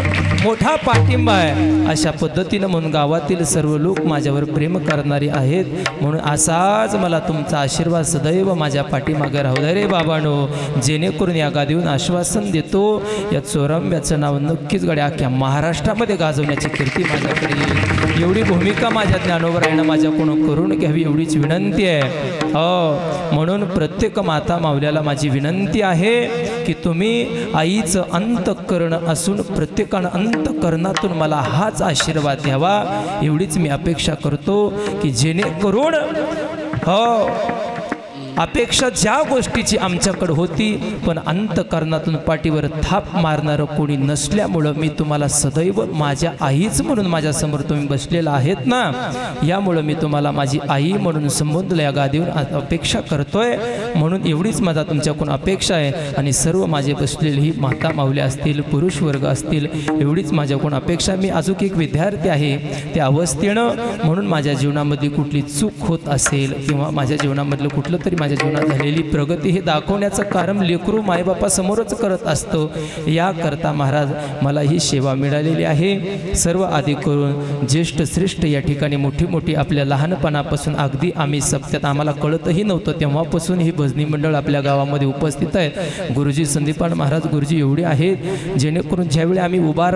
मोठा पाठिंबा आहे अशा पद्धतीनं. म्हणून गावातील सर्व लोक माझ्यावर प्रेम करणारे आहेत. म्हणून असाच मला तुमचा आशीर्वाद सदैव माझ्या पाठीमागे राहू दे रे बाबांनो. जेणेकरून या गादीहून आश्वासन देतो, या चोरंब्याचं नाव नक्कीच गड्या अख्ख्या महाराष्ट्रामध्ये गाजवण्याची कीर्ती माझ्याकडे येईल. एवढी भूमिका माझ्या ज्ञानोबरायानं माझ्याकडून करून घ्यावी एवढीच विनंती आहे. हो, म्हणून प्रत्येक माता मावल्याला माझी विनंती आहे की तुम्ही आईचं अंतःकरण असून प्रत्येकानं अंतःकरणातून मला हाच आशीर्वाद द्यावा एवढीच मी अपेक्षा करतो, की जेणेकरून हो अपेक्षा ज्या गोष्टीची आमच्याकडे होती, पण अंतःकरणातून पाठीवर थाप मारणारं कोणी नसल्यामुळं मी तुम्हाला सदैव माझ्या आईच म्हणून माझ्यासमोर तुम्ही बसलेला आहेत ना, यामुळं मी तुम्हाला माझी आई म्हणून संबोधलं या गादीवर अपेक्षा करतोय. म्हणून एवढीच माझा तुमच्याकडून अपेक्षा आहे. आणि सर्व माझे बसलेले ही माता माऊली असतील, पुरुष वर्ग असतील, एवढीच माझ्याकडून अपेक्षा. मी अजून एक विद्यार्थी आहे, त्या अवस्थेनं म्हणून माझ्या जीवनामध्ये कुठली चूक होत असेल किंवा माझ्या जीवनामधलं कुठलं तरी माझ्या जीवनात झालेली प्रगती हे दाखवण्याचं कारण लेकरू मायबापासमोरच करत असतो. याकरता महाराज मला ही सेवा मिळालेली आहे. सर्व आधी करून ज्येष्ठ श्रेष्ठ या ठिकाणी मोठी मोठी आपल्या लहानपणापासून अगदी आम्ही सप्त्यात आम्हाला कळतही नव्हतं तेव्हापासून ही भजनी मंडळ आपल्या गावामध्ये उपस्थित आहेत. गुरुजी संदीपान महाराज गुरुजी एवढे आहेत, जेणेकरून ज्यावेळी आम्ही उभा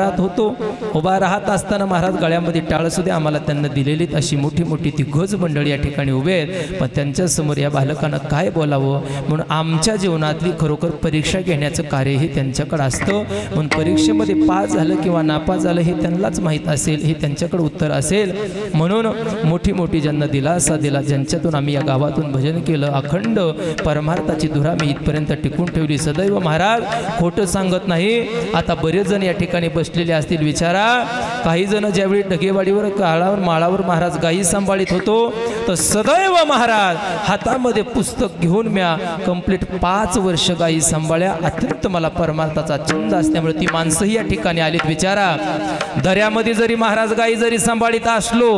राहत असताना महाराज गळ्यामध्ये टाळसुद्धा आम्हाला त्यांना दिलेली अशी मोठी मोठी ती गज मंडळी या ठिकाणी उभे आहेत. पण त्यांच्यासमोर या बालकांना काय बोलावं, म्हणून आमच्या जीवनातली खरोखर परीक्षा घेण्याचं कार्य हे त्यांच्याकडे असतं. म्हणून परीक्षेमध्ये पास झालं किंवा नापास झालं हे त्यांनाच माहीत असेल, हे त्यांच्याकडे उत्तर असेल. म्हणून मोठी मोठी ज्यांना दिलासा दिला, ज्यांच्यातून आम्ही या गावातून भजन केलं, अखंड परमार्थाची धुरा मी इथपर्यंत टिकून ठेवली. सदैव महाराज खोटं सांगत नाही. आता बरेच जण या ठिकाणी बसलेले असतील, विचारा काही जण ज्यावेळी ढगेवाडीवर काळावर माळावर महाराज गायी सांभाळीत होतो, तर सदैव महाराज हातामध्ये पुस्तक घेऊन म्या कंप्लीट 5 वर्ष गायी सांभाळ्या. अत्यंत मला परमार्थाचा छंद असल्यामुळे ती माणसंही या ठिकाणी आलीत. विचारा, दर्यामध्ये जरी महाराज गायी जरी सांभाळीत असलो,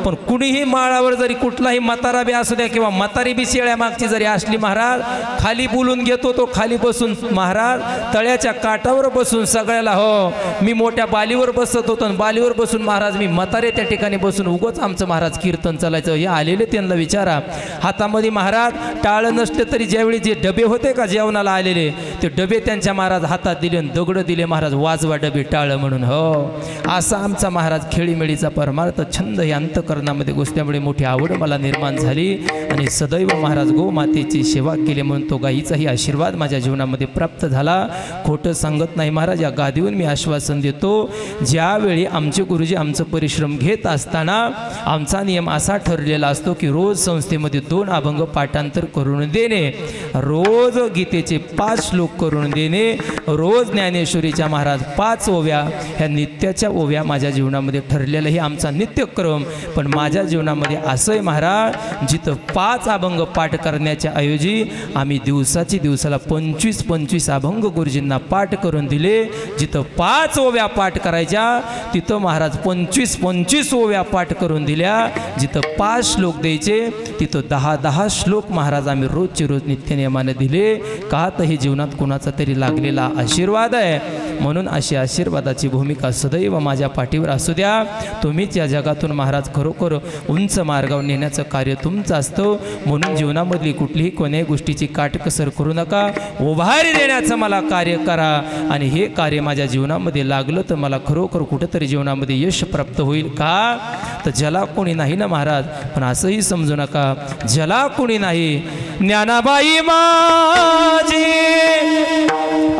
पण कुणीही माळावर जरी कुठलाही म्हातारा बी असू द्या किंवा म्हातारी बी शेळ्या मागची जरी असली, महाराज खाली बोलून घेतो, तो खाली बसून महाराज तळ्याच्या काठावर बसून सगळ्याला, हो मी मोठ्या बालीवर बसत होतो, बालीवर बसून महाराज मी म्हातारे त्या ठिकाणी बसून उगच आमचं महाराज कीर्तन चालायचं. हे आलेले त्यांना विचारा, हातामध्ये महाराज टाळ नसते तरी ज्यावेळी जे डबे होते का जेवणाला आलेले, ते डबे त्यांच्या महाराज हातात दिले, दगड दिले, महाराज वाजवा डबे टाळ म्हणून. हो, असा आमचा महाराज खेळीमेळीचा परमार्थ छंद हे अंतःकरणामध्ये गोष्टीमुळे मोठी आवड मला निर्माण झाली. आणि सदैव महाराज गो मातेची सेवा केली म्हणून तो गाईचाही आशीर्वाद माझ्या जीवनामध्ये प्राप्त झाला. खोटं सांगत नाही महाराज. या गादीहून मी आश्वासन देतो, ज्यावेळी आमचे गुरुजी आमचं परिश्रम घेत असताना आमचा नियम असा ठरलेला असतो की रोज संस्थेमध्ये 2 अभंग पाठांतर करून देणे, रोज गीतेचे 5 श्लोक करून देणे, रोज ज्ञानेश्वरीच्या महाराज 5 ओव्या, ह्या नित्याच्या ओव्या माझ्या जीवनामध्ये ठरलेलं हे आमचा नित्यक्रम. पण माझ्या जीवनामध्ये असं आहे महाराज, जिथं 5 अभंग पाठ करण्याच्या ऐवजी आम्ही दिवसाला 25 अभंग गुरुजींना पाठ करून दिले. जिथं 5 ओव्या पाठ करायच्या तिथं महाराज 25 ओव्या पाठ करून दिल्या. जिथं 5 श्लोक द्यायचे तिथं 10 श्लोक महाराज आम्ही रोजचे रोज नित्यनियमाने दिले. का तर हे जीवनात कोणाचा तरी लागलेला आशीर्वाद आहे. म्हणून अशी आशीर्वादाची भूमिका सदैव माझ्या पाठीवर असू द्या. तुम्हीच या जगातून महाराज खरोखर उंच मार्गावर नेण्याचं कार्य तुमचं असतं. म्हणून जीवनामधली कुठलीही कोण्याही गोष्टीची काटकसर करू नका, उभारी देण्याचं मला कार्य करा. आणि हे कार्य माझ्या जीवनामध्ये लागलं तर मला खरोखर कुठंतरी जीवनामध्ये यश प्राप्त होईल. का तर ज्याला कोणी नाही ना महाराज, पण असंही समजू नका ज्याला कोणी नाही, ज्ञानाबाई माझी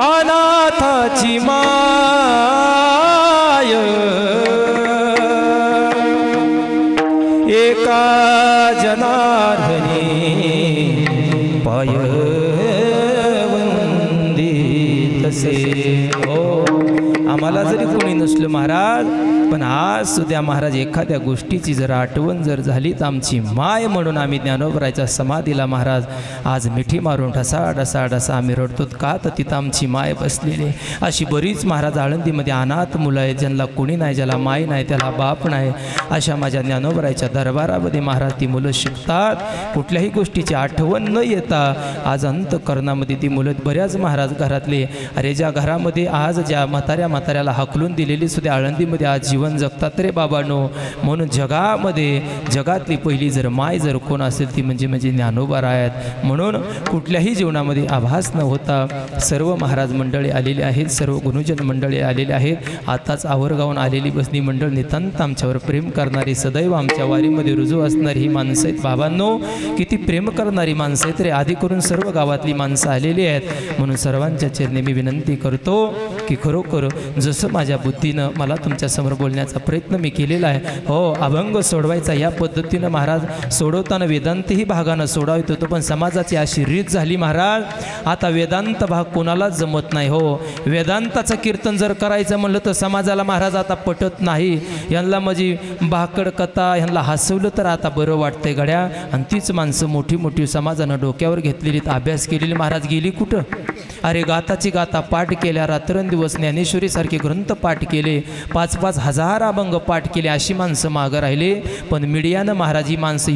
अनाथाची माय, एका जनार्दनी पायवंदी तसे. हो, आम्हाला जरी कोणी नसलं महाराज, पण आज सुद्धा महाराज एखाद्या गोष्टीची जर आठवण जर झाली तर आमची माय म्हणून आम्ही ज्ञानोबरायच्या समाधीला महाराज आज मिठी मारून ढसा आम्ही रडतो. का तर तिथं आमची माय बसलेली. अशी बरीच महाराज आळंदीमध्ये अनाथ मुलं आहेत, ज्यांना कोणी नाही, ज्याला माय नाही, त्याला बाप नाही. अशा माझ्या ज्ञानोबरायच्या दरबारामध्ये महाराज ती मुलं शिकतात. कुठल्याही गोष्टीची आठवण न येता आज अंतःकरणामध्ये ती मुलं बऱ्याच महाराज घरातले, अरे ज्या घरामध्ये आज ज्या म्हाताऱ्याला हाकलून दिलेली सुद्धा आळंदीमध्ये आज जीवन जगतात रे बाबांनो. म्हणून जगातली पहिली जर माय जर कोण असेल ती म्हणजे ज्ञानोबा आहेत. म्हणून कुठल्याही जीवनामध्ये आभास न होता सर्व महाराज मंडळी आलेली आहेत, सर्व गुरुजन मंडळी आलेली आहेत. आताच आवरगावून आलेली बसनी मंडळ नितांत आमच्यावर प्रेम करणारी, सदैव आमच्या वारीमध्ये रुजू असणारी ही माणसं आहेत. बाबांनो, किती प्रेम करणारी माणसं आहेत रे. आधी करून सर्व गावातली माणसं आलेली आहेत. म्हणून सर्वांच्या चरणी मी विनंती करतो की खरोखर जसं माझ्या बुद्धीनं मला तुमच्यासमोर बोलण्याचा प्रयत्न मी केलेला आहे. हो, अभंग सोडवायचा या पद्धतीनं महाराज सोडवताना वेदांतही भागानं सोडावत होतो, पण समाजाची अशी रीत झाली महाराज, आता वेदांत भाग कोणालाच जमत नाही. हो, वेदांताचं कीर्तन जर करायचं म्हणलं तर समाजाला महाराज आता पटत नाही. यांना म्हणजे भाकड कथा ह्यांना हसवलं तर आता बरं वाटतंय गड्या. आणि तीच माणसं मोठी समाजानं डोक्यावर घेतलेली, अभ्यास केलेली महाराज गेली कुठं? अरे गाताची गाता पाठ केल्या, रात्रंदिवस ज्ञानेश्वरीसारखे ग्रंथ पाठ केले, 5-5 हजार अभंग पाठ केले, अशी माणसं मागं राहिले. पण मीडियानं महाराज ही माणसं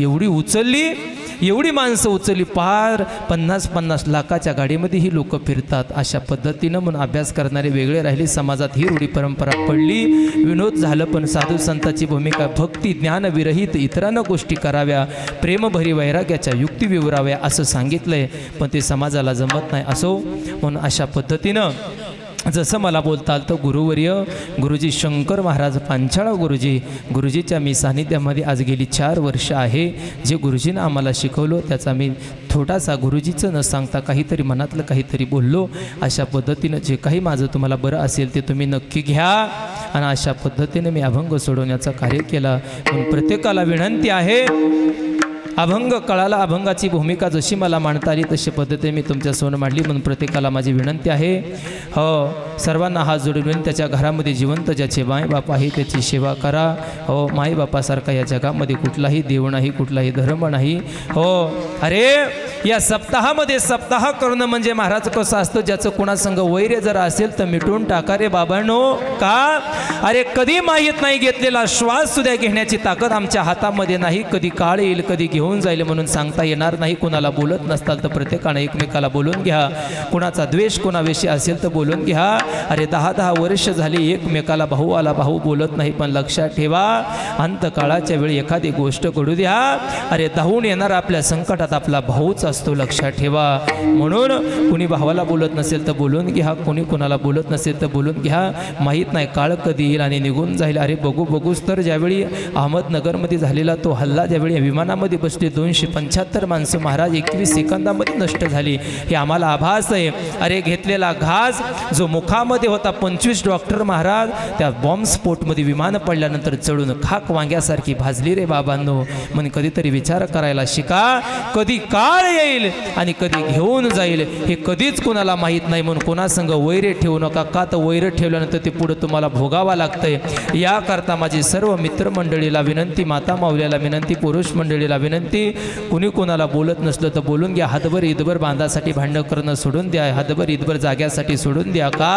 एवढी माणसं उचलली, पार 50-50 लाखाच्या गाडीमध्ये ही लोक फिरतात. अशा पद्धतीनं म्हणून अभ्यास करणारे वेगळे राहिले. समाजात ही रूढी परंपरा पडली. विनोद झालं, पण साधू संतांची भूमिका भक्ती ज्ञान विरहित इतरांना गोष्टी कराव्या, प्रेमभरी वैराग्याच्या युक्ती विवराव्या असं सांगितलंय, पण ते समाजाला जमत नाही. असो, म्हणून अशा पद्धतीनं जसं मला बोलता आलं तर गुरुजी शंकर महाराज पांचाळा गुरुजीच्या मी सानिध्यामध्ये आज गेली 4 वर्ष आहे. जे गुरुजीनं आम्हाला शिकवलं त्याचा मी थोडासा गुरुजीचं न सांगता काहीतरी मनातलं काहीतरी बोललो. अशा पद्धतीनं जे काही माझं तुम्हाला बरं असेल ते तुम्ही नक्की घ्या. आणि अशा पद्धतीने मी अभंग सोडवण्याचं कार्य केलं. पण प्रत्येकाला विनंती आहे, अभंग कळाला, अभंगाची भूमिका जशी मला मांडता आली तशी पद्धतीने मी तुमच्यासमोर मांडली. म्हणून प्रत्येकाला माझी विनंती आहे, हो, सर्वांना हात जोडून त्याच्या घरामध्ये जिवंत ज्याचे मायबाप आहे त्याची सेवा करा. हो, माईबापासारखा या जगामध्ये कुठलाही देव नाही, कुठलाही धर्म नाही. हो, अरे या सप्ताहामध्ये सप्ताह करणं म्हणजे महाराज कसं असतं, ज्याचं कोणासंग वैर्य जर असेल तर मिटून टाका रे बाबांनो. का? अरे कधी माहीत नाही, घेतलेला श्वास सुद्धा घेण्याची ताकद आमच्या हातामध्ये नाही. कधी काळ येईल, कधी घेऊन जाईल म्हणून सांगता येणार नाही. कुणाला बोलत नसताल तर प्रत्येकानं एकमेकाला बोलून घ्या. कुणाचा द्वेष कोणाविषयी असेल तर बोलून घ्या. अरे 10-10 वर्ष झाली एकमेकाला भाऊ बोलत नाही. पण लक्षात ठेवा, अंतकाळाच्या वेळी एखादी गोष्ट घडू द्या, अरे धावून येणार आपल्या संकटात आपला भाऊच असतो, लक्षात ठेवा. म्हणून कुणी भावाला बोलत नसेल तर बोलून घ्या, कोणी कोणाला बोलत नसेल तर बोलून घ्या. माहीत नाही काळ कधी येईल आणि निघून जाईल. अरे बघूच तर ज्यावेळी अहमदनगरमध्ये झालेला तो हल्ला, ज्यावेळी विमानामध्ये बसली 275 माणसं महाराज 21 सेकंदामध्ये नष्ट झाली. हे आम्हाला आभास आहे. अरे घेतलेला घास जो मुखामध्ये होता 25 डॉक्टर महाराज त्या बॉम्ब स्फोटमध्ये विमान पडल्यानंतर चढून खाक वांग्यासारखी भाजली रे बाबांनो. म्हणून कधीतरी विचार करायला शिका. कधी काळ येईल आणि कधी घेऊन जाईल हे कधीच कोणाला माहीत नाही. म्हणून कोणासंग वैर ठेवू नका. का तर वैर ठेवल्यानंतर ते पुढे तुम्हाला भोगावा लागतंय. याकरता माझी सर्व मित्रमंडळीला विनंती, माता माऊल्याला विनंती, पुरुष मंडळीला विनंती, कुणी कोणाला बोलत नसलं तर बोलून घ्या. हातभर ईदभर बांधासाठी भांडण करणं सोडून द्या. हातभर ईदभर जाग्यासाठी सोडून द्या. का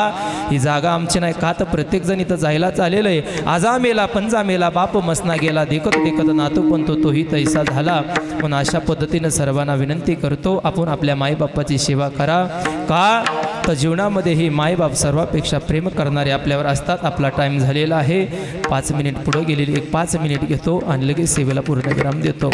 ही जागा आमची नाही. का तर प्रत्येकजण इथं जायलाच आलेलं आहे. आजा मेला पंजा मेला बाप मसना गेला देखत देखत नातू पण तोही तैसा झाला. पण अशा पद्धतीनं सर्वांना विनंती करतो आपण आपल्या माईबापाची सेवा करा. का तर जीवनामध्ये ही मायबाप सर्वापेक्षा प्रेम करणारे आपल्यावर असतात. आपला टाईम झालेला आहे. 5 मिनिट पुढं गेलेली. एक 5 मिनिट घेतो आणि लगेच सेवेला पूर्णविराम देतो.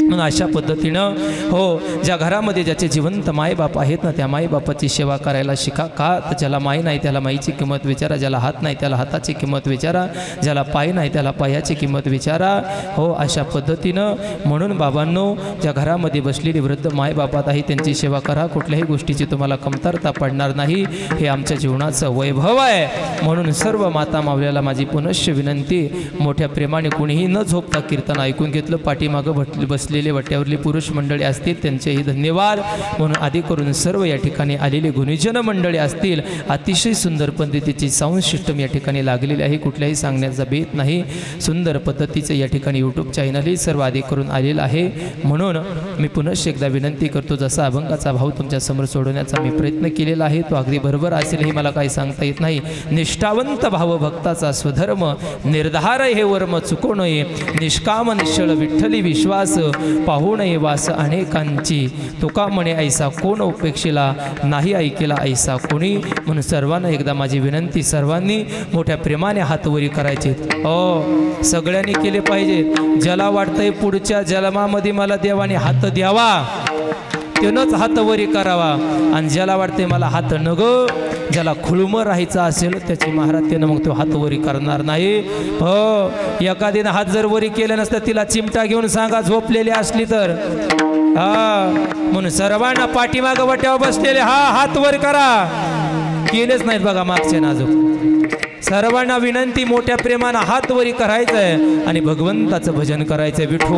म्हणून अशा पद्धतीनं हो ज्या घरामध्ये ज्याचे जिवंत मायबाप आहेत ना त्या मायबापाची सेवा करायला शिका. का तर ज्याला माई नाही त्याला माईची किंमत विचारा. ज्याला हात नाही त्याला हाताची किंमत विचारा. ज्याला पाय नाही त्याला पायाची किंमत विचारा. हो अशा पद्धतीनं म्हणून बाबांनो ज्या घरामध्ये बसलेली वृद्ध मायबापात आहे त्यांची सेवा करा. कुठल्याही गोष्टीची तुम्हाला कमतरता पडणार नाही. हे आमच्या जीवनाचं वैभव आहे. म्हणून सर्व माता मावल्याला माझी पुनश्च विनंती. मोठ्या प्रेमाने कुणीही न झोपता कीर्तन ऐकून घेतलं. पाठीमागं बसलेले वट्यावरली पुरुष मंडळी असतील त्यांचेही धन्यवाद. म्हणून आधी करून सर्व या ठिकाणी आलेले गुणीजन मंडळी असतील. अतिशय सुंदर पद्धतीची साऊंड सिस्टम या ठिकाणी लागलेली आहे. कुठल्याही सांगण्याचा भेद नाही. सुंदर पद्धतीचं या ठिकाणी यूट्यूब चॅनलही सर्व आधी करून आलेलं आहे. म्हणून मी पुनश्च एकदा विनंती करतो. जसा अभंगाचा भाव तुमच्या समोर सोडवण्याचा मी प्रयत्न केलेला आहे तो अगदी बरोबर असेल हे मला काही सांगता येत नाही. निष्ठावंत भाव भक्ताचा स्वधर्म निर्धार हे वर्म चुकू नये. निष्काम निश्चळ विठ्ठली विश्वास पाहू नये वास अनेकांची. तुका म्हणे ऐसा कोण उपेक्षेला नाही ऐकेला ऐसा कोणी. म्हणून सर्वांना एकदा माझी विनंती. सर्वांनी मोठ्या प्रेमाने हातवरी करायचे. हो सगळ्यांनी केले पाहिजे. ज्याला वाटतंय पुढच्या जन्मामध्ये मला देवाने हात द्यावा त्यानंच हातवरी करावा. आणि ज्याला वाटतंय मला हात नग ज्याला खुळमं राहायचं असेल त्याची महाराज त्यानं मग तो हातवरी करणार नाही. हो एखादीनं हात जर वरी केलं नसतं तिला चिमटा घेऊन सांगा झोपलेली असली तर. म्हणून सर्वांना पाठीमागं वट्यावर बसलेले हात वर करा. केलेच नाहीत बघा मागचे नाजूक. सर्वांना विनंती मोठ्या प्रेमानं हात वरी करायचंय आणि भगवंताचं भजन करायचंय. विठू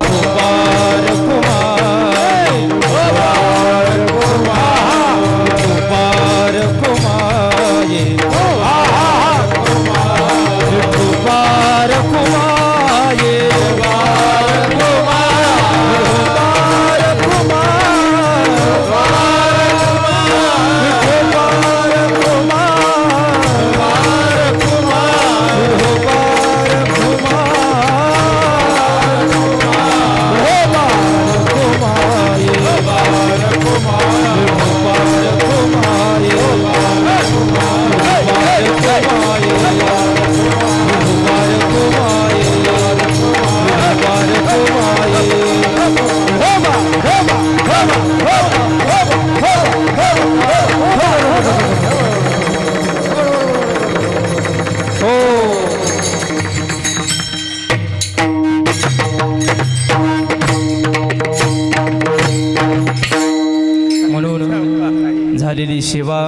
झालेली सेवा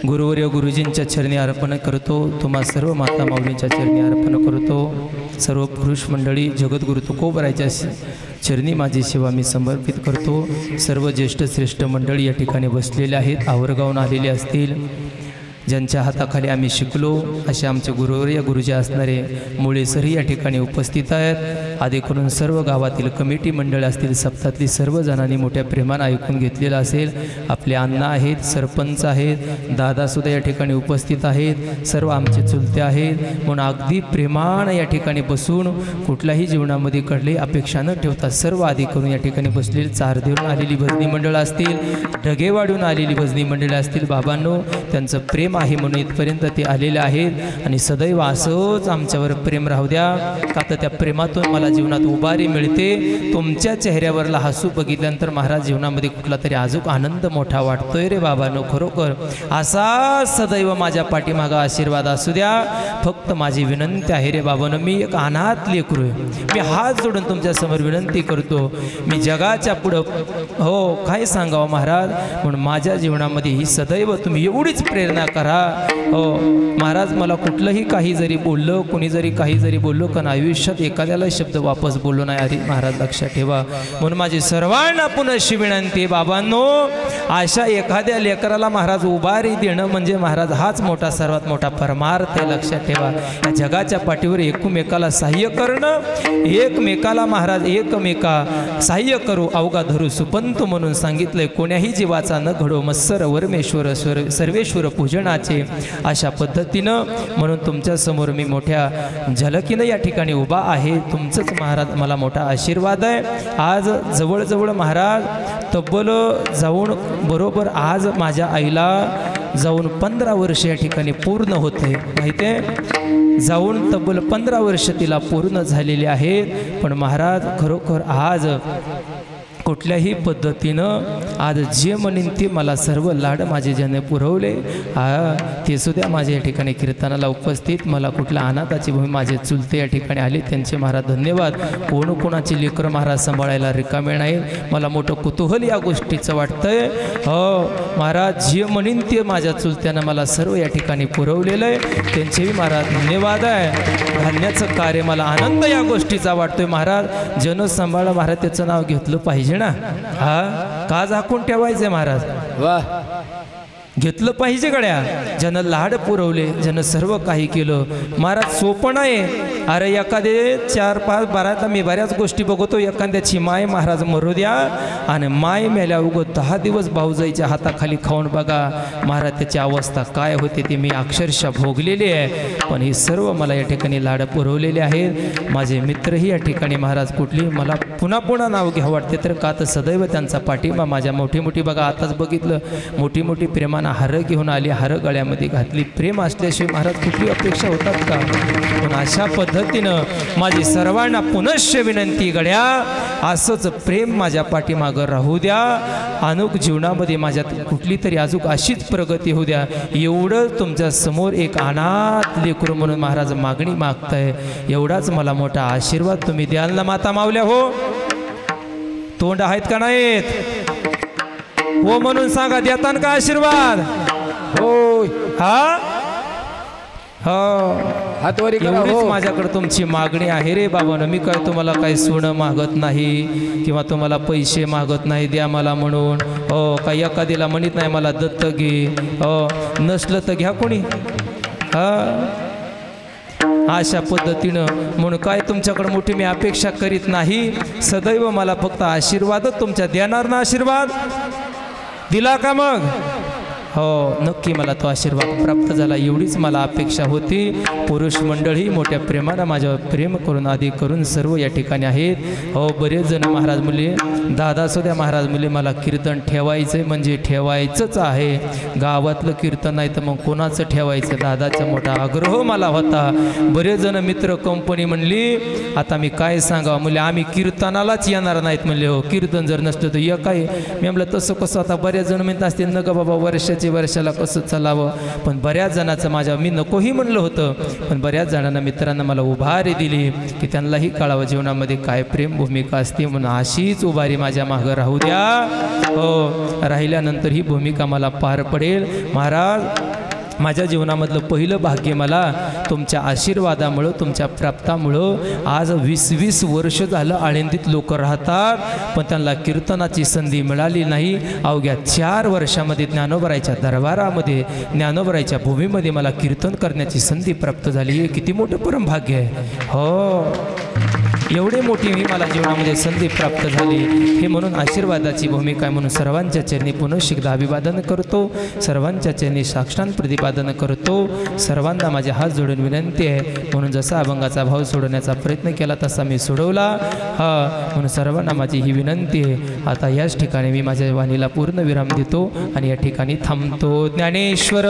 गुरुवर्य गुरुजींच्या चरणी अर्पण करतो. तुम्हा सर्व माता माऊलींच्या चरणी अर्पण करतो. सर्व पुरुष मंडळी जगद्गुरु तुकोबरायच्या चरणी माझी सेवा मी समर्पित करतो. सर्व ज्येष्ठ श्रेष्ठ मंडळी या ठिकाणी बसलेले आहेत. आवरगावून आलेले असतील. ज्यांच्या हाताखाली आम्ही शिकलो असे आमचे गुरुवर्य गुरुजी असणारे मुळे सरही या ठिकाणी उपस्थित आहेत. आधी करून सर्व गावातील कमिटी मंडळ असतील. सप्तातली सर्व जणांनी मोठ्या प्रेमानं ऐकून घेतलेलं असेल. आपले अण्णा आहेत, सरपंच आहेत, दादासुद्धा या ठिकाणी उपस्थित आहेत. सर्व आमचे चुलते आहेत. म्हणून अगदी प्रेमानं या ठिकाणी बसून कुठल्याही जीवनामध्ये कडले अपेक्षा न ठेवता सर्व आधी करून या ठिकाणी बसलेली चार देऊन आलेली भजनी मंडळं असतील, ढगेवाडून आलेली भजनी मंडळं असतील. बाबांनो त्यांचं प्रेम प्रेम आहे म्हणून इथपर्यंत ते आलेले आहेत आणि सदैव असंच आमच्यावर प्रेम राहू द्या का तर त्या प्रेमातून मला जीवनात उभारी मिळते तुमच्या चेहऱ्यावरला हसू बघितल्यानंतर महाराज जीवनामध्ये कुठला तरी अजून आनंद मोठा वाटतोय रे बाबांनो खरोखर असा सदैव माझ्या पाठीमागा आशीर्वाद असू द्या फक्त माझी विनंती आहे रे बाबांनो मी एक अनाथ लेकरू आहे मी हात जोडून तुमच्यासमोर विनंती करतो मी जगाच्या पुढं हो काय सांगावं महाराज म्हणून माझ्या जीवनामध्ये ही सदैव तुम्ही एवढीच प्रेरणा करा हो महाराज मला कुठलंही काही जरी बोललं कोणी जरी काही जरी बोललो कारण आयुष्यात एखाद्याला शब्द वापस बोललो नाही अरे महाराज लक्षात ठेवा म्हणून माझी सर्वांना पुनश्ची विनंती बाबांनो अशा एखाद्या लेकराला महाराज उभारी देणं म्हणजे महाराज हाच मोठा सर्वात मोठा परमार्थ आहे लक्षात ठेवा या जगाच्या पाठीवर एकमेकाला सहाय्य करणं एकमेकाला महाराज एकमेका सहाय्य करू अवघा धरू सुपंत म्हणून सांगितलंय कोण्याही जीवाचा न घडो मत्सर वर्मेश्वर सर्वेश्वर पूजनाचे अशा पद्धतीनं म्हणून तुमच्यासमोर मी मोठ्या झलकीनं या ठिकाणी उभा आहे तुमचंच महाराज मला मोठा आशीर्वाद आहे आज जवळजवळ महाराज तब्बल जाऊन बरोबर आज माझ्या आईला जाऊन 15 वर्ष या ठिकाणी पूर्ण होते माहिती आहे जाऊन तब्बल 15 वर्ष तिला पूर्ण झालेली आहेत पण महाराज खरोखर आज कुठल्याही पद्धतीनं आज जे म्हणेन ते मला सर्व लाड माझे ज्याने पुरवले ते सुद्धा माझ्या या ठिकाणी कीर्तनाला उपस्थित मला कुठल्या अनाथाची भूमी माझे चुलते या ठिकाणी आले त्यांचे महाराज धन्यवाद कोणाची लेकरं महाराज सांभाळायला रिकामे नाही मला मोठं कुतूहल या गोष्टीचं वाटतंय हो महाराज जे म्हणेन ते माझ्या चुलत्यानं मला सर्व या ठिकाणी पुरवलेलं आहे त्यांचेही महाराज धन्यवाद आहे घालण्याचं कार्य मला आनंद या गोष्टीचा वाटतोय महाराज जन सांभाळ महाराज त्याचं नाव घेतलं पाहिजे ना हा का झाकून ठेवायचंय महाराज वाह घेतलं पाहिजे गड्या ज्यानं लाड पुरवले ज्यानं सर्व काही केलं महाराज सोपं आहे अरे एखादे 4, 5, 12 मी बऱ्याच गोष्टी बघतो एखाद्याची माय महाराज मरू द्या आणि माय मेल्या उगत 10 दिवस भाऊजाईच्या हाताखाली खाऊन बघा महाराज त्याची अवस्था काय होते ते मी अक्षरशः भोगलेली आहे पण हे सर्व मला या ठिकाणी लाड पुरवलेले आहेत माझे मित्रही या ठिकाणी महाराज कुठली मला पुन्हा नाव घ्यावं वाटते तर का तर सदैव त्यांचा पाठिंबा माझ्या मोठी बघा आताच बघितलं मोठी प्रेमानं हार घेऊन आली हार गळ्यामध्ये घातली प्रेम असल्याशिवाय महाराज कुठली अपेक्षा होतात का पण अशा पद्धतीनं माझी सर्वांना पुनश्च विनंती गड्या असंच प्रेम माझ्या पाठीमागं राहू द्या अनुक जीवनामध्ये माझ्यात कुठली तरी अजून अशीच प्रगती होऊ द्या एवढं तुमच्या समोर एक अनाथ लेकरू म्हणून महाराज मागणी मागताय एवढाच मला मोठा आशीर्वाद तुम्ही द्याल ना माता मावल्या हो तोंड आहेत का नाहीत हो म्हणून सांगा देतान का आशीर्वाद होय हा हो हातवारी करा एवढीच हो माझ्याकडे तुमची मागणी आहे रे बाबांनो मी काय तुम्हाला काही सोनं मागत नाही किंवा तुम्हाला पैसे मागत नाही द्या मला म्हणून हो काही एखादीला म्हणत नाही मला दत्त घे हो नसलं तर घ्या कोणी हा अशा पद्धतीनं म्हणून काय तुमच्याकडे मोठी मी अपेक्षा करीत नाही सदैव मला फक्त आशीर्वादच तुमच्या देणार ना आशीर्वाद दिला का मग हो नक्की मला तो आशीर्वाद प्राप्त झाला एवढीच मला अपेक्षा होती पुरुष मंडळी मोठ्या प्रेमानं माझ्यावर प्रेम करून आधी करून सर्व या ठिकाणी आहेत हो बरेच जण महाराज मुली दादा सुद्धा महाराज मुली मला कीर्तन ठेवायचं म्हणजे ठेवायचंच आहे गावातलं कीर्तन नाही तर मग कोणाचं ठेवायचं दादाचा मोठा आग्रह मला होता बरेच जण मित्र कंपनी म्हणली आता मी काय सांगावं म्हणजे आम्ही कीर्तनालाच येणार नाहीत म्हणले हो कीर्तन जर नसतं तर या काय मी म्हटलं तसं कसं आता बऱ्याच जण म्हणत असतील न ग बाबा वर्षाला कसं चालावं पण बऱ्याच जणांचं माझ्या मी नकोही म्हणलं होतं पण बऱ्याच जणांना मित्रांना मला उभारी दिली की त्यांनाही कळावं जीवनामध्ये काय प्रेम भूमिका असते म्हणून अशीच उभारी माझ्या मागं राहू द्या हो राहिल्यानंतर ही भूमिका मला पार पडेल महाराज माझ्या जीवनामधलं पहिलं भाग्य मला तुमच्या आशीर्वादामुळं तुमच्या प्राप्तामुळं आज 20-20 वर्ष झालं आळंदीत लोक राहतात पण त्यांना कीर्तनाची संधी मिळाली नाही अवघ्या 4 वर्षामध्ये ज्ञानोबरायच्या दरबारामध्ये ज्ञानोबरायच्या भूमीमध्ये मला कीर्तन करण्याची संधी प्राप्त झाली हे किती मोठं परम भाग्य आहे हो एवढी मोठी मी मला जीवनामध्ये संधी प्राप्त झाली हे म्हणून आशीर्वादाची भूमिका आहे म्हणून सर्वांच्या चरणी पुनः एकदा अभिवादन करतो सर्वांच्या चरणी साष्टांग प्रतिपादन करतो सर्वांना माझे हात जोडून विनंती आहे म्हणून जसा अभंगाचा भाव सोडवण्याचा प्रयत्न केला तसा मी सोडवला म्हणून सर्वांना माझी ही विनंती आहे आता याच ठिकाणी मी माझ्या वाणीला पूर्ण विराम देतो आणि या ठिकाणी थांबतो ज्ञानेश्वर